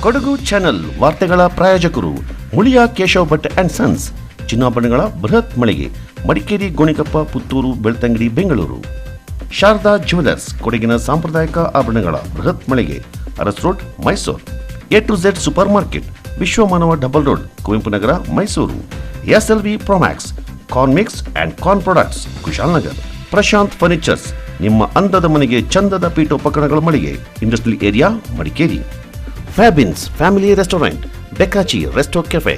Kodagu channel ವಾರ್ತೆಗಳ ಪ್ರಾಯೋಜಕರು Muliya Keshav Bhat and sons, ಚಿನ್ನಾಭರಣಗಳ ಬೃಹತ್ ಮಳಿಗೆ, ಮಡಿಕೇರಿ, ಗೋಣಿಕೊಪ್ಪ, ಪುತ್ತೂರು, ಬೆಳ್ತಂಗಡಿ, ಬೆಂಗಳೂರು. ಶಾರದಾ ಜ್ಯುವೆಲರ್ಸ್, ಕೊಡಗಿನ ಸಾಂಪ್ರದಾಯಿಕ ಆಭರಣಗಳ ಬೃಹತ್ ಮಳಿಗೆ, Aras road, Mysuru. A to Z super market, Vishwamanava double road, Kuvempu Nagar, Mysuru. SLV Promax, corn mix and corn products, Kushalnagar. Prashanth furnitures, ನಿಮ್ಮ ಅಂದದ ಮನೆಗೆ ಚಂದದ ಪೀಠೋಪಕರಣಗಳ ಮಳಿಗೆ, industrial area, Madikeri. Fabins family restaurant, ಬೆಕಾಚಿ resto cafe,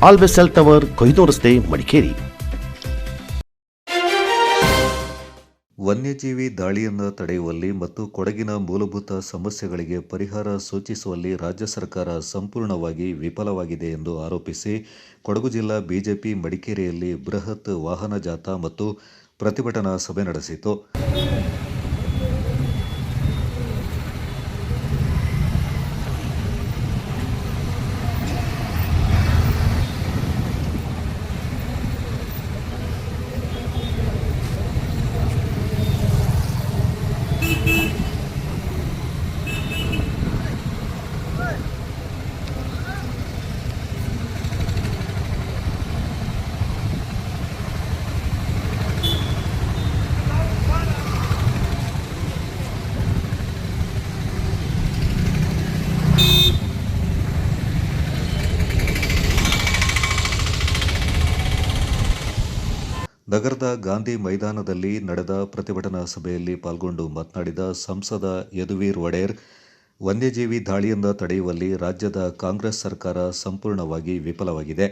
always cell tower, ಕೊಯ್ದು ರಸ್ತೆ, ಮಡಿಕೇರಿ. ವನ್ಯಜೀವಿ ದಾಳಿಯನ್ನು ತಡೆಯುವಲ್ಲಿ ಮತ್ತು ಕೊಡಗಿನ ಮೂಲಭೂತ ಸಮಸ್ಯೆಗಳಿಗೆ ಪರಿಹಾರ ಸೂಚಿಸುವಲ್ಲಿ ರಾಜ್ಯ ಸರ್ಕಾರ ಸಂಪೂರ್ಣವಾಗಿ ವಿಫಲವಾಗಿದೆ ಎಂದು ಆರೋಪಿಸಿ ಕೊಡಗು ಜಿಲ್ಲಾ ಬಿಜೆಪಿ ಮಡಿಕೇರಿಯಲ್ಲಿ ಬೃಹತ್ ವಾಹನ ಜಾಥಾ ಮತ್ತು ಪ್ರತಿಭಟನಾ ಸಭೆ ನಡೆಸಿತು. ನಗರದ ಗಾಂಧಿ ಮೈದಾನದಲ್ಲಿ ನಡೆದ ಪ್ರತಿಭಟನಾ ಸಭೆಯಲ್ಲಿ ಪಾಲ್ಗೊಂಡು ಮಾತನಾಡಿದ ಸಂಸದ ಯದುವೀರ್ ಒಡೆಯರ್, ವನ್ಯಜೀವಿ ದಾಳಿಯನ್ನು ತಡೆಯುವಲ್ಲಿ ರಾಜ್ಯದ ಕಾಂಗ್ರೆಸ್ ಸರ್ಕಾರ ಸಂಪೂರ್ಣವಾಗಿ ವಿಫಲವಾಗಿದೆ.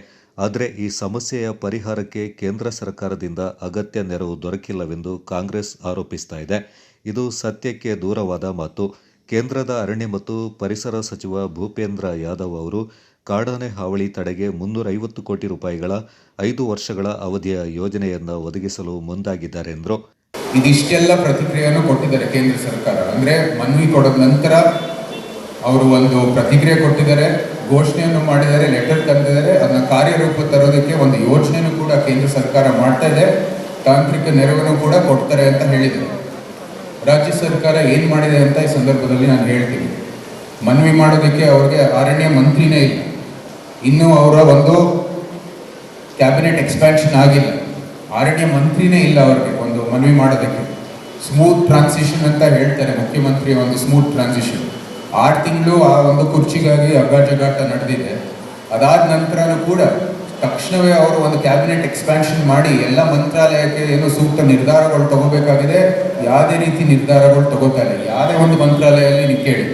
ಆದರೆ ಈ ಸಮಸ್ಯೆಯ ಪರಿಹಾರಕ್ಕೆ ಕೇಂದ್ರ ಸರ್ಕಾರದಿಂದ ಅಗತ್ಯ ನೆರವು ದೊರಕಿಲ್ಲವೆಂದು ಕಾಂಗ್ರೆಸ್ ಆರೋಪಿಸ್ತಾ ಇದೆ. ಇದು ಸತ್ಯಕ್ಕೆ ದೂರವಾದ ಮಾತು. ಕೇಂದ್ರದ ಅರಣ್ಯ ಮತ್ತು ಪರಿಸರ ಸಚಿವ ಭೂಪೇಂದ್ರ ಯಾದವ್ ಅವರು ಕಾಡಾನೆ ಹಾವಳಿ ತಡೆಗೆ 350 ಕೋಟಿ ರೂಪಾಯಿಗಳ 5 ವರ್ಷಗಳ ಅವಧಿಯ ಯೋಜನೆಯನ್ನು ಒದಗಿಸಲು ಮುಂದಾಗಿದ್ದಾರೆ ಎಂದರು. ಇದಿಷ್ಟೆಲ್ಲ ಪ್ರತಿಕ್ರಿಯೆಯನ್ನು ಕೊಟ್ಟಿದ್ದಾರೆ ಕೇಂದ್ರ ಸರ್ಕಾರ. ಅಂದರೆ ಮನವಿ ಕೊಡೋದ ನಂತರ ಅವರು ಒಂದು ಪ್ರತಿಕ್ರಿಯೆ ಕೊಟ್ಟಿದ್ದಾರೆ, ಘೋಷಣೆಯನ್ನು ಮಾಡಿದ್ದಾರೆ, ಲೆಟರ್ ತಂದಿದ್ದಾರೆ. ಅದನ್ನ ಕಾರ್ಯರೂಪ ತರೋದಕ್ಕೆ ಒಂದು ಯೋಜನೆಯನ್ನು ಕೂಡ ಕೇಂದ್ರ ಸರ್ಕಾರ ಮಾಡ್ತಾ ಇದೆ, ತಾಂತ್ರಿಕ ನೆರವನ್ನು ಕೂಡ ಕೊಡ್ತಾರೆ ಅಂತ ಹೇಳಿದ್ದಾರೆ. ರಾಜ್ಯ ಸರ್ಕಾರ ಏನು ಮಾಡಿದೆ ಅಂತ ಈ ಸಂದರ್ಭದಲ್ಲಿ ನಾನು ಹೇಳ್ತೀನಿ. ಮನವಿ ಮಾಡೋದಕ್ಕೆ ಅವ್ರಿಗೆ ಅರಣ್ಯ ಮಂತ್ರಿನೇ ಇಲ್ಲ, ಇನ್ನೂ ಅವರ ಒಂದು ಕ್ಯಾಬಿನೆಟ್ ಎಕ್ಸ್ಪ್ಯಾನ್ಷನ್ ಆಗಿಲ್ಲ, ಅರಣ್ಯ ಮಂತ್ರಿನೇ ಇಲ್ಲ ಅವ್ರಿಗೆ ಒಂದು ಮನವಿ ಮಾಡೋದಕ್ಕೆ. ಸ್ಮೂತ್ ಟ್ರಾನ್ಸಿಷನ್ ಅಂತ ಹೇಳ್ತಾರೆ ಮುಖ್ಯಮಂತ್ರಿ, ಒಂದು ಸ್ಮೂತ್ ಟ್ರಾನ್ಸಿಷನ್. 6 ತಿಂಗಳು ಆ ಒಂದು ಕುರ್ಚಿಗಾಗಿ ಅಗ್ಗಾಜಗಾಟ ನಡೆದಿದೆ. ಅದಾದ ನಂತರನೂ ಕೂಡ ತಕ್ಷಣವೇ ಅವರು ಒಂದು ಕ್ಯಾಬಿನೆಟ್ ಎಕ್ಸ್ಪ್ಯಾನ್ಷನ್ ಮಾಡಿ ಎಲ್ಲ ಮಂತ್ರಾಲಯಕ್ಕೆ ಏನು ಸೂಕ್ತ ನಿರ್ಧಾರಗಳು ತಗೋಬೇಕಾಗಿದೆ, ಯಾವುದೇ ರೀತಿ ನಿರ್ಧಾರಗಳು ತಗೋತಾ ಇಲ್ಲ. ಯಾವುದೇ ಒಂದು ಮಂತ್ರಾಲಯದಲ್ಲಿ ನೀವು ಕೇಳಿ,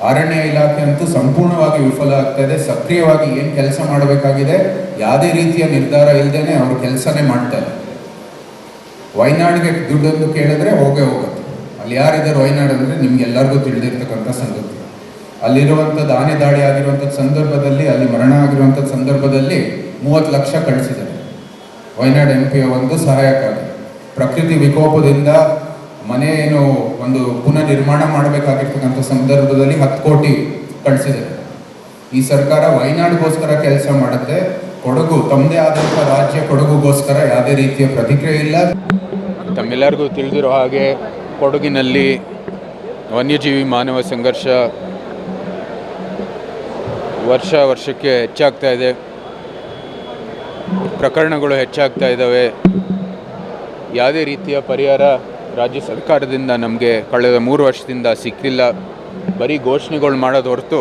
ಅರಣ್ಯ ಇಲಾಖೆ ಅಂತೂ ಸಂಪೂರ್ಣವಾಗಿ ವಿಫಲ ಆಗ್ತಾ ಇದೆ. ಸಕ್ರಿಯವಾಗಿ ಏನು ಕೆಲಸ ಮಾಡಬೇಕಾಗಿದೆ ಯಾವುದೇ ರೀತಿಯ ನಿರ್ಧಾರ ಇಲ್ಲದೇನೆ ಅವರು ಕೆಲಸನೇ ಮಾಡ್ತಾರೆ. ವಯನಾಡಿಗೆ ದುಡ್ಡೊಂದು ಕೇಳಿದ್ರೆ ಹೋಗುತ್ತೆ. ಅಲ್ಲಿ ಯಾರಿದ್ದಾರೆ ವಯನಾಡು ಅಂದರೆ ನಿಮ್ಗೆಲ್ಲರಿಗೂ ತಿಳಿದಿರ್ತಕ್ಕಂಥ ಸಂಗತಿ. ಅಲ್ಲಿರುವಂಥದ್ದು ಆನೆ ದಾಳಿ ಆಗಿರುವಂಥದ್ದು ಸಂದರ್ಭದಲ್ಲಿ, ಅಲ್ಲಿ ಮರಣ ಆಗಿರುವಂಥದ್ದು ಸಂದರ್ಭದಲ್ಲಿ 30 ಲಕ್ಷ ಕಳಿಸಿದ್ದಾರೆ ವಯನಾಡು MP ಒಂದು ಸಹಾಯಕ್ಕಾಗಿ. ಪ್ರಕೃತಿ ವಿಕೋಪದಿಂದ ಮನೆ ಏನು ಒಂದು ಪುನಃ ನಿರ್ಮಾಣ ಮಾಡಬೇಕಾಗಿರ್ತಕ್ಕಂಥ ಸಂದರ್ಭದಲ್ಲಿ 10 ಕೋಟಿ ಕಳಿಸಿದ್ದಾರೆ. ಈ ಸರ್ಕಾರ ವಯನಾಡಿಗೋಸ್ಕರ ಕೆಲಸ ಮಾಡುತ್ತೆ, ಕೊಡಗು ತಮ್ಮದೇ ಆದಂಥ ರಾಜ್ಯ ಕೊಡಗುಗೋಸ್ಕರ ಯಾವುದೇ ರೀತಿಯ ಪ್ರತಿಕ್ರಿಯೆ ಇಲ್ಲ. ತಮ್ಮೆಲ್ಲರಿಗೂ ತಿಳಿದಿರೋ ಹಾಗೆ ಕೊಡಗಿನಲ್ಲಿ ವನ್ಯಜೀವಿ ಮಾನವ ಸಂಘರ್ಷ ವರ್ಷಕ್ಕೆ ಹೆಚ್ಚಾಗ್ತಾ ಇದೆ. ಪ್ರಕರಣಗಳು ಹೆಚ್ಚಾಗ್ತಾ ಇದ್ದಾವೆ. ಯಾವುದೇ ರೀತಿಯ ಪರಿಹಾರ ರಾಜ್ಯ ಸರ್ಕಾರದಿಂದ ನಮಗೆ ಕಳೆದ 3 ವರ್ಷದಿಂದ ಸಿಕ್ಕಿಲ್ಲ. ಬರೀ ಘೋಷಣೆಗಳು ಮಾಡೋದು ಹೊರತು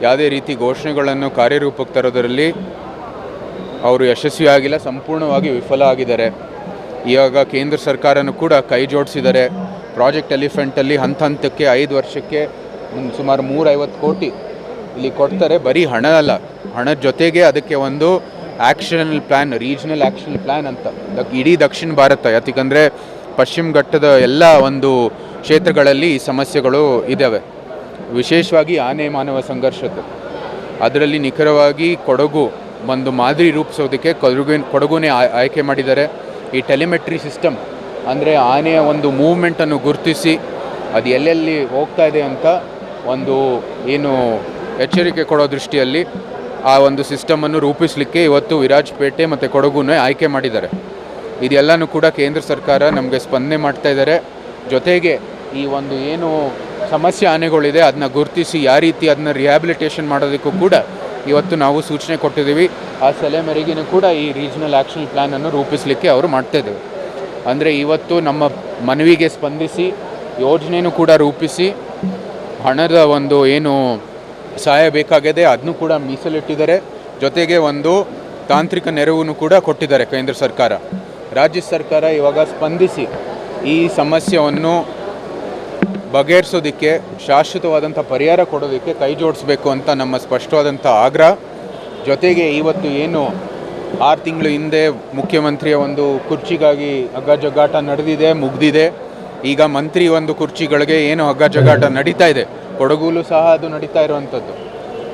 ಯಾವುದೇ ರೀತಿ ಘೋಷಣೆಗಳನ್ನು ಕಾರ್ಯರೂಪಕ್ಕೆ ತರೋದರಲ್ಲಿ ಅವರು ಯಶಸ್ವಿ ಆಗಿಲ್ಲ, ಸಂಪೂರ್ಣವಾಗಿ ವಿಫಲ ಆಗಿದ್ದಾರೆ. ಇವಾಗ ಕೇಂದ್ರ ಸರ್ಕಾರನೂ ಕೂಡ ಕೈ ಜೋಡಿಸಿದ್ದಾರೆ. ಪ್ರಾಜೆಕ್ಟ್ ಎಲಿಫೆಂಟಲ್ಲಿ ಹಂತಕ್ಕೆ 5 ವರ್ಷಕ್ಕೆ ಸುಮಾರು 350 ಕೋಟಿ ಇಲ್ಲಿ ಕೊಡ್ತಾರೆ. ಬರೀ ಹಣ ಅಲ್ಲ, ಹಣದ ಜೊತೆಗೆ ಅದಕ್ಕೆ ಒಂದು ಆ್ಯಕ್ಷನಲ್ ಪ್ಲ್ಯಾನ್, ರೀಜ್ನಲ್ ಆ್ಯಕ್ಷನ್ ಪ್ಲ್ಯಾನ್ ಅಂತ ಇಡೀ ದಕ್ಷಿಣ ಭಾರತ, ಯಾಕಂದರೆ ಪಶ್ಚಿಮ ಘಟ್ಟದ ಎಲ್ಲ ಒಂದು ಕ್ಷೇತ್ರಗಳಲ್ಲಿ ಈ ಸಮಸ್ಯೆಗಳು ಇದ್ದಾವೆ. ವಿಶೇಷವಾಗಿ ಆನೆ ಮಾನವ ಸಂಘರ್ಷದ್ದು ಅದರಲ್ಲಿ ನಿಖರವಾಗಿ ಕೊಡಗು ಒಂದು ಮಾದರಿ ರೂಪಿಸೋದಕ್ಕೆ ಕೊಡಗುನೇ ಆಯ್ಕೆ ಮಾಡಿದ್ದಾರೆ. ಈ ಟೆಲಿಮೆಟ್ರಿ ಸಿಸ್ಟಮ್ ಅಂದರೆ ಆನೆಯ ಒಂದು ಮೂವ್ಮೆಂಟನ್ನು ಗುರುತಿಸಿ ಅದು ಎಲ್ಲೆಲ್ಲಿ ಹೋಗ್ತಾ ಇದೆ ಅಂತ ಒಂದು ಏನು ಎಚ್ಚರಿಕೆ ಕೊಡೋ ದೃಷ್ಟಿಯಲ್ಲಿ ಆ ಒಂದು ಸಿಸ್ಟಮನ್ನು ರೂಪಿಸಲಿಕ್ಕೆ ಇವತ್ತು ವಿರಾಜಪೇಟೆ ಮತ್ತು ಕೊಡಗುನೇ ಆಯ್ಕೆ ಮಾಡಿದ್ದಾರೆ. ಇದೆಲ್ಲನೂ ಕೂಡ ಕೇಂದ್ರ ಸರ್ಕಾರ ನಮಗೆ ಸ್ಪಂದನೆ ಮಾಡ್ತಾ ಇದ್ದಾರೆ. ಜೊತೆಗೆ ಈ ಒಂದು ಏನು ಸಮಸ್ಯೆ ಆನೆಗಳಿದೆ ಅದನ್ನ ಗುರುತಿಸಿ ಯಾವ ರೀತಿ ಅದನ್ನ ರಿಹ್ಯಾಬಿಲಿಟೇಷನ್ ಮಾಡೋದಕ್ಕೂ ಕೂಡ ಇವತ್ತು ನಾವು ಸೂಚನೆ ಕೊಟ್ಟಿದ್ದೀವಿ. ಆ ಸಲಹೆ ಮೇರೆಗೆ ಕೂಡ ಈ ರೀಜನಲ್ ಆ್ಯಕ್ಷನ್ ಪ್ಲ್ಯಾನನ್ನು ರೂಪಿಸಲಿಕ್ಕೆ ಅವರು ಮಾಡ್ತಾಯಿದ್ದೇವೆ. ಅಂದರೆ ಇವತ್ತು ನಮ್ಮ ಮನವಿಗೆ ಸ್ಪಂದಿಸಿ ಯೋಜನೆಯೂ ಕೂಡ ರೂಪಿಸಿ ಹಣದ ಒಂದು ಏನು ಸಹಾಯ ಬೇಕಾಗಿದೆ ಅದನ್ನು ಕೂಡ ಮೀಸಲಿಟ್ಟಿದ್ದಾರೆ. ಜೊತೆಗೆ ಒಂದು ತಾಂತ್ರಿಕ ನೆರವನ್ನು ಕೂಡ ಕೊಟ್ಟಿದ್ದಾರೆ ಕೇಂದ್ರ ಸರ್ಕಾರ. ರಾಜ್ಯ ಸರ್ಕಾರ ಇವಾಗ ಸ್ಪಂದಿಸಿ ಈ ಸಮಸ್ಯೆಯನ್ನು ಬಗೆಹರಿಸೋದಕ್ಕೆ ಶಾಶ್ವತವಾದಂಥ ಪರಿಹಾರ ಕೊಡೋದಕ್ಕೆ ಕೈ ಜೋಡಿಸ್ಬೇಕು ಅಂತ ನಮ್ಮ ಸ್ಪಷ್ಟವಾದಂಥ ಆಗ್ರಹ. ಜೊತೆಗೆ ಇವತ್ತು ಏನು 6 ತಿಂಗಳು ಹಿಂದೆ ಮುಖ್ಯಮಂತ್ರಿಯ ಒಂದು ಕುರ್ಚಿಗಾಗಿ ಹಗ್ಗಜಗ್ಗಾಟ ನಡೆದಿದೆ, ಮುಗ್ದಿದೆ. ಈಗ ಮಂತ್ರಿ ಒಂದು ಕುರ್ಚಿಗಳಿಗೆ ಏನು ಹಗ್ಗಜಗ್ಗಾಟ ನಡೀತಾ ಇದೆ, ಕೊಡಗೂಲು ಸಹ ಅದು ನಡೀತಾ ಇರುವಂಥದ್ದು.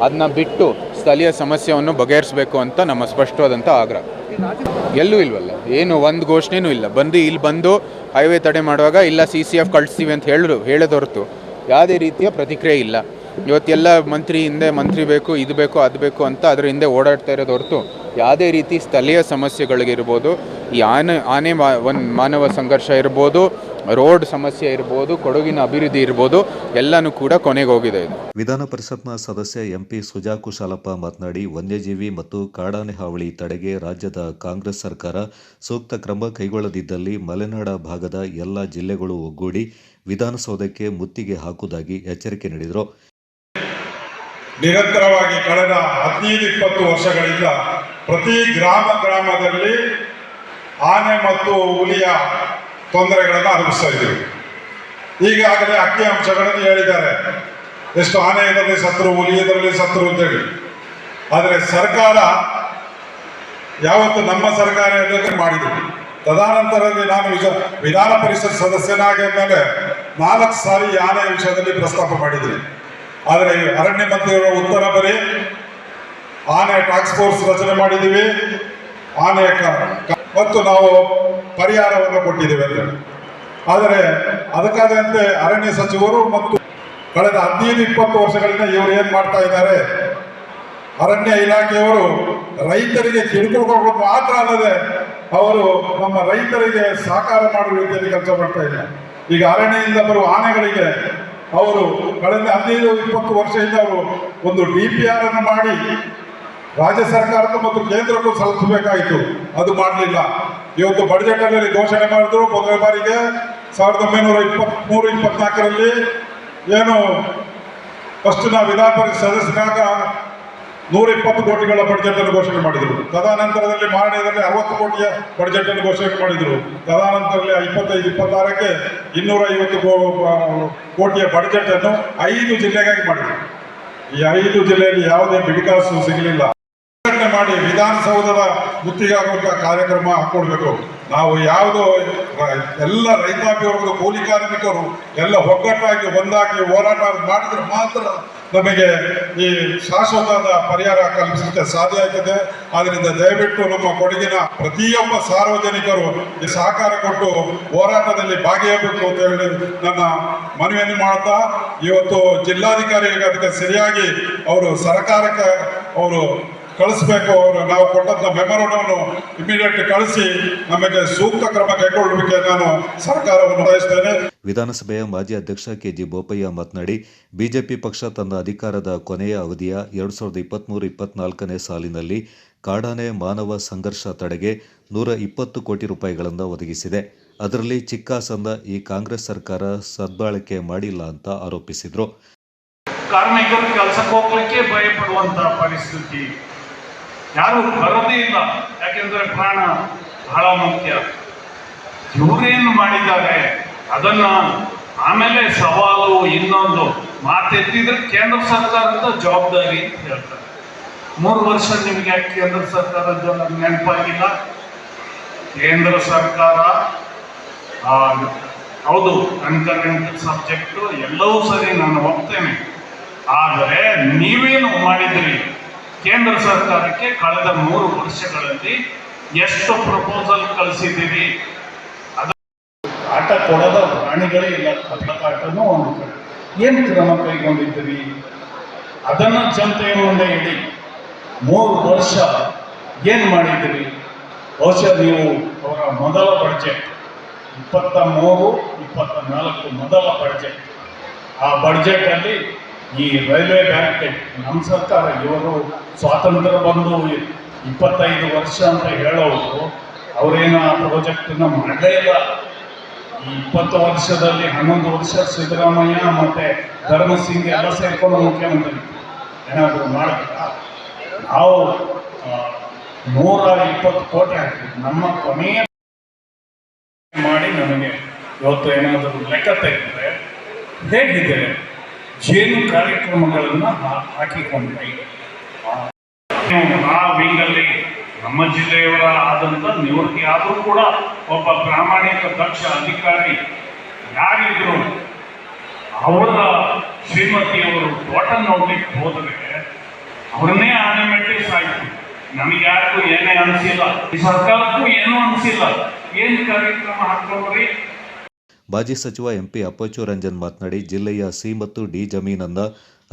ಅದನ್ನ ಬಿಟ್ಟು ಸ್ಥಳೀಯ ಸಮಸ್ಯೆಯನ್ನು ಬಗೆಹರಿಸಬೇಕು ಅಂತ ನಮ್ಮ ಸ್ಪಷ್ಟವಾದಂಥ ಆಗ್ರಹ. ಎಲ್ಲೂ ಇಲ್ವಲ್ಲ, ಏನು ಒಂದು ಘೋಷಣೆನೂ ಇಲ್ಲ. ಇಲ್ಲಿ ಬಂದು ಹೈವೇ ತಡೆ ಮಾಡುವಾಗ ಇಲ್ಲ CCF ಕಳಿಸ್ತೀವಿ ಅಂತ ಹೇಳೋದು ಹೊರತು ಯಾವುದೇ ರೀತಿಯ ಪ್ರತಿಕ್ರಿಯೆ ಇಲ್ಲ. ಇವತ್ತೆಲ್ಲ ಮಂತ್ರಿ ಬೇಕು, ಇದು ಬೇಕು, ಅದು ಬೇಕು ಅಂತ ಅದರ ಹಿಂದೆ ಓಡಾಡ್ತಾ ಇರೋದು ಹೊರತು ಯಾವುದೇ ರೀತಿ ಸ್ಥಳೀಯ ಸಮಸ್ಯೆಗಳಿಗಿರ್ಬೋದು, ಈ ಮಾನವ ಸಂಘರ್ಷ ಇರ್ಬೋದು, ರೋಡ್ ಸಮಸ್ಯೆ ಇರ್ಬೋದು, ಕೊಡಗಿನ ಅಭಿವೃದ್ಧಿ ಇರ್ಬೋದು, ಎಲ್ಲನೂ ಕೂಡ ಕೊನೆಗೆ ಹೋಗಿದೆ. ವಿಧಾನ ಪರಿಷತ್ನ ಸದಸ್ಯ MP ಸುಜಾ ಕುಶಾಲಪ್ಪ ಮಾತನಾಡಿ, ವನ್ಯಜೀವಿ ಮತ್ತು ಕಾಡಾನೆ ಹಾವಳಿ ತಡೆಗೆ ರಾಜ್ಯದ ಕಾಂಗ್ರೆಸ್ ಸರ್ಕಾರ ಸೂಕ್ತ ಕ್ರಮ ಕೈಗೊಳ್ಳದಿದ್ದಲ್ಲಿ ಮಲೆನಾಡ ಭಾಗದ ಎಲ್ಲ ಜಿಲ್ಲೆಗಳು ಒಗ್ಗೂಡಿ ವಿಧಾನಸೌಧಕ್ಕೆ ಮುತ್ತಿಗೆ ಹಾಕುವುದಾಗಿ ಎಚ್ಚರಿಕೆ ನೀಡಿದರು. ನಿರಂತರವಾಗಿ ಕಳೆದ 15-20 ವರ್ಷಗಳಿಂದ ಪ್ರತಿ ಗ್ರಾಮದಲ್ಲಿ ಆನೆ ಮತ್ತು ಹುಲಿಯ ತೊಂದರೆಗಳನ್ನು ಅನುಭವಿಸ್ತಾ ಇದ್ದೀವಿ. ಈಗಾಗಲೇ ಅಂಕಿ ಅಂಶಗಳನ್ನು ಹೇಳಿದ್ದಾರೆ, ಎಷ್ಟು ಆನೆ ಇದರಲ್ಲಿ ಸತ್ರು, ಹುಲಿ ಇದರಲ್ಲಿ ಸತ್ರು ಅಂತೇಳಿ. ಆದರೆ ಸರ್ಕಾರ ಯಾವತ್ತು ನಮ್ಮ ಸರ್ಕಾರ ಮಾಡಿದ್ರು. ತದನಂತರದಲ್ಲಿ ನಾನು ವಿಧಾನ ಪರಿಷತ್ ಸದಸ್ಯನಾಗಿದ್ದ ಮೇಲೆ 4 ಸಾರಿ ಆನೆ ವಿಷಯದಲ್ಲಿ ಪ್ರಸ್ತಾಪ ಮಾಡಿದ್ರಿ. ಆದರೆ ಅರಣ್ಯ ಮಂತ್ರಿಯವರ ಉತ್ತರ ಬರೀ ಆನೆ ಟಾಸ್ಕ್ ಫೋರ್ಸ್ ರಚನೆ ಮಾಡಿದ್ದೀವಿ, ಆನೆ ಮತ್ತು ನಾವು ಪರಿಹಾರವನ್ನು ಕೊಟ್ಟಿದ್ದೇವೆ ಅಂತ. ಆದರೆ ಅದಕ್ಕಾದಂತೆ ಅರಣ್ಯ ಸಚಿವರು ಮತ್ತು ಕಳೆದ 15-20 ವರ್ಷಗಳಿಂದ ಇವರು ಏನು ಮಾಡ್ತಾ ಇದ್ದಾರೆ, ಅರಣ್ಯ ಇಲಾಖೆಯವರು ರೈತರಿಗೆ ಕಿರುಕುಳ ಕೊಡೋದು ಮಾತ್ರ ಅಲ್ಲದೆ ಅವರು ನಮ್ಮ ರೈತರಿಗೆ ಸಹಕಾರ ಮಾಡುವ ರೀತಿಯಲ್ಲಿ ಕೆಲಸ ಮಾಡ್ತಾ ಇದ್ದಾರೆ. ಈಗ ಅರಣ್ಯದಿಂದ ಬರುವ ಆನೆಗಳಿಗೆ ಅವರು ಕಳೆದ 15-20 ವರ್ಷದಿಂದ ಅವರು ಒಂದು DPR ಅನ್ನು ಮಾಡಿ ರಾಜ್ಯ ಸರ್ಕಾರಕ್ಕೂ ಮತ್ತು ಕೇಂದ್ರಕ್ಕೂ ಸಲ್ಲಿಸಬೇಕಾಯಿತು, ಅದು ಮಾಡಲಿಲ್ಲ. ಇವತ್ತು ಬಡ್ಜೆಟ್ ಅಲ್ಲಿ ಘೋಷಣೆ ಮಾಡಿದ್ರು. ಮೊದಲ ಬಾರಿಗೆ 1923-24ರಲ್ಲಿ ಏನು ಫಸ್ಟ್ ನಾವು ವಿಧಾನ ಪರಿಷತ್ ಸದಸ್ಯರಾಗ 120 ಕೋಟಿಗಳ ಬಡ್ಜೆಟ್ ಅನ್ನು ಘೋಷಣೆ ಮಾಡಿದರು. ತದನಂತರದಲ್ಲಿ ಮಾರಣ್ಯದಲ್ಲಿ 60 ಕೋಟಿಯ ಬಡ್ಜೆಟ್ ಅನ್ನು ಘೋಷಣೆ ಮಾಡಿದರು. ತದನಂತರದಲ್ಲಿ 25-26ಕ್ಕೆ 250 ಕೋಟಿಯ ಬಡ್ಜೆಟ್ ಅನ್ನು 5 ಜಿಲ್ಲೆಗಾಗಿ ಮಾಡಿದರು. ಈ 5 ಜಿಲ್ಲೆಯಲ್ಲಿ ಯಾವುದೇ ಬಿಡಿಕಾಸು ಸಿಗಲಿಲ್ಲ. ಮಾಡಿ ವಿಧಾನಸೌಧದ ಮುತ್ತಿಗಾಗುವಂತಹ ಕಾರ್ಯಕ್ರಮ ಹಾಕೊಳ್ಬೇಕು. ನಾವು ಯಾವುದು ಎಲ್ಲ ರೈತಾಪಿ ವರ್ಗದ ಕೂಲಿ ಕಾರ್ಮಿಕರು ಎಲ್ಲ ಒಗ್ಗಟ್ಟಾಗಿ ಒಂದಾಗಿ ಹೋರಾಟ ಮಾಡಿದ್ರೆ ಮಾತ್ರ ನಮಗೆ ಈ ಶಾಶ್ವತವಾದ ಪರಿಹಾರ ಕಲ್ಪಿಸಲಿಕ್ಕೆ ಸಾಧ್ಯ ಆಗ್ತದೆ. ಆದ್ದರಿಂದ ದಯವಿಟ್ಟು ನಮ್ಮ ಕೊಡಗಿನ ಪ್ರತಿಯೊಬ್ಬ ಸಾರ್ವಜನಿಕರು ಈ ಸಹಕಾರ ಕೊಟ್ಟು ಹೋರಾಟದಲ್ಲಿ ಭಾಗಿಯಾಗಬೇಕು ಅಂತ ಹೇಳಿ ನನ್ನ ಮನವಿಯನ್ನು ಮಾಡ್ತಾ, ಇವತ್ತು ಜಿಲ್ಲಾಧಿಕಾರಿಗಳಿಗೆ ಅದಕ್ಕೆ ಸರಿಯಾಗಿ ಅವರು ಸರ್ಕಾರಕ್ಕೆ ಅವರು ಕಳಿಸ್ಬೇಕು. ಅವರು ನಾವು ಕೊಟ್ಟಂತ ಮೆಮೊರಂಡವನ್ನು ಇಮಿಡಿಯೇಟ್ ಕಳಿಸಿ ನಮಗೆ ಸೂಕ್ತ ಕ್ರಮ ಕೈಗೊಳ್ಳಲಿಕ್ಕೆ ನಾನು ಸರ್ಕಾರವನ್ನು ಬಯಸ್ತೇನೆ. ವಿಧಾನಸಭೆಯ ಮಾಜಿ ಅಧ್ಯಕ್ಷ KG ಬೋಪಯ್ಯ ಮಾತನಾಡಿ, ಬಿಜೆಪಿ ಪಕ್ಷ ತನ್ನ ಅಧಿಕಾರದ ಕೊನೆಯ ಅವಧಿಯ 2023-24ನೇ ಸಾಲಿನಲ್ಲಿ ಕಾಡಾನೆ ಮಾನವ ಸಂಘರ್ಷ ತಡೆಗೆ 120 ಕೋಟಿ ರೂಪಾಯಿಗಳನ್ನು ಒದಗಿಸಿದೆ. ಅದರಲ್ಲಿ ಚಿಕ್ಕಾಸಂದ ಈ ಕಾಂಗ್ರೆಸ್ ಸರ್ಕಾರ ಸದ್ಬಳಕೆ ಮಾಡಿಲ್ಲ ಅಂತ ಆರೋಪಿಸಿದರು. ಕಾರ್ಮಿಕರು ಕೆಲಸಕ್ಕೆ ಹೋಗ್ಲಿಕ್ಕೆ ಭಯಪಡುವಂತಹ ಪರಿಸ್ಥಿತಿ, ಯಾರು ಬರೋದೇ ಇಲ್ಲ. ಯಾಕೆಂದ್ರೆ ಪ್ರಾಣ ಬಹಳ ಮುಖ್ಯ. ಇವರೇನು ಮಾಡಿದ್ದಾರೆ ಅದನ್ನ ಆಮೇಲೆ ಸವಾಲು ಇನ್ನೊಂದು ಮಾತೆತ್ತಿದ್ರೆ ಕೇಂದ್ರ ಸರ್ಕಾರದ ಜವಾಬ್ದಾರಿ ಅಂತ ಹೇಳ್ತಾರೆ. 3 ವರ್ಷ ನಿಮಗೆ ಕೇಂದ್ರ ಸರ್ಕಾರದ ನೆನಪಾಗಿಲ್ಲ? ಕೇಂದ್ರ ಸರ್ಕಾರ ಹೌದು ಕನ್ಕರೆಂಟ್ ಸಬ್ಜೆಕ್ಟು ಎಲ್ಲವೂ ಸರಿ, ನಾನು ಒಪ್ತೇನೆ. ಆದರೆ ನೀವೇನು ಮಾಡಿದ್ರಿ? ಕೇಂದ್ರ ಸರ್ಕಾರಕ್ಕೆ ಕಳೆದ 3 ವರ್ಷಗಳಲ್ಲಿ ಎಷ್ಟು ಪ್ರಪೋಸಲ್ ಕಳಿಸಿದ್ದೀರಿ? ಅದು ಆಟ ಕೊಡದ ಪ್ರಾಣಿಗಳೇ ಇಲ್ಲ, ಕಳ್ಳಕಾಟನೂ ಒಂದು ಕಡೆ. ಏನು ಕ್ರಮ ಕೈಗೊಂಡಿದ್ದೀರಿ ಅದನ್ನು ಜನತೆಯ ಮುಂದೆ ಇಡಿ. 3 ವರ್ಷ ಏನು ಮಾಡಿದ್ದೀರಿ? ಬಹುಶಃ ನೀವು ಅವರ ಮೊದಲ ಬಡ್ಜೆಟ್ 23-24 ಮೊದಲ ಬಡ್ಜೆಟ್ ಆ ಬಡ್ಜೆಟಲ್ಲಿ ಈ ರೈಲ್ವೆ ಬ್ಯಾರಿಕೇಡ್ ನಮ್ಮ ಸರ್ಕಾರ ಇವರು ಸ್ವಾತಂತ್ರ್ಯ ಬಂದು 25 ವರ್ಷ ಅಂತ ಹೇಳೋರು ಅವರೇನು ಆ ಪ್ರಾಜೆಕ್ಟನ್ನು ಮಾಡಲೇ ಇಲ್ಲ. ಈ 20 ವರ್ಷದಲ್ಲಿ 11 ವರ್ಷ ಸಿದ್ದರಾಮಯ್ಯ ಮತ್ತು ಧರ್ಮಸಿಂಗ್ ಎಲ್ಲ ಸೇರ್ಕೊಂಡು ಮುಖ್ಯಮಂತ್ರಿ ಏನಾದರೂ ಮಾಡಿದ್ರ? ನಾವು 120 ಕೋಟಿ ಹಾಕಿದ್ವಿ. ನಮ್ಮ ಕೊನೆಯ ಮಾಡಿ ನಮಗೆ ಇವತ್ತು ಏನಾದರೂ ಲೆಕ್ಕ ತೆಗೆದರೆ ಹೇಗಿದೆ ಜೇನು ಕಾರ್ಯಕ್ರಮಗಳನ್ನು ಹಾಕಿಕೊಂಡ್ರೆ ಆ ವಿಂಗಲ್ಲಿ ನಮ್ಮ ಜಿಲ್ಲೆಯವರ ಆದಂಥ ನಿವೃತ್ತಿ ಆದರೂ ಕೂಡ ಒಬ್ಬ ಪ್ರಾಮಾಣಿಕ ದಕ್ಷ ಅಧಿಕಾರಿ ಯಾರಿದ್ರು ಅವರ ಶ್ರೀಮತಿಯವರು ತೋಟ ನೋಡ್ಲಿಕ್ಕೆ ಹೋದರೆ ಅವ್ರನ್ನೇ ಆನೆ ಮೆಟ್ಟಿ ಸಾಯ್ತು. ನಮಗೆ ಯಾರಿಗೂ ಏನೇ ಅನಿಸಿಲ್ಲ, ಈ ಸರ್ಕಾರಕ್ಕೂ ಏನೂ ಅನಿಸಿಲ್ಲ. ಏನು ಕಾರ್ಯಕ್ರಮ ಹಾಕೊಂಡ್ರಿ? ಮಾಜಿ ಸಚಿವ ಎಂಪಿ ಅಪ್ಪಚ್ಚು ರಂಜನ್ ಮಾತನಾಡಿ, ಜಿಲ್ಲೆಯ ಸಿ ಮತ್ತು ಡಿ ಜಮೀನನ್ನು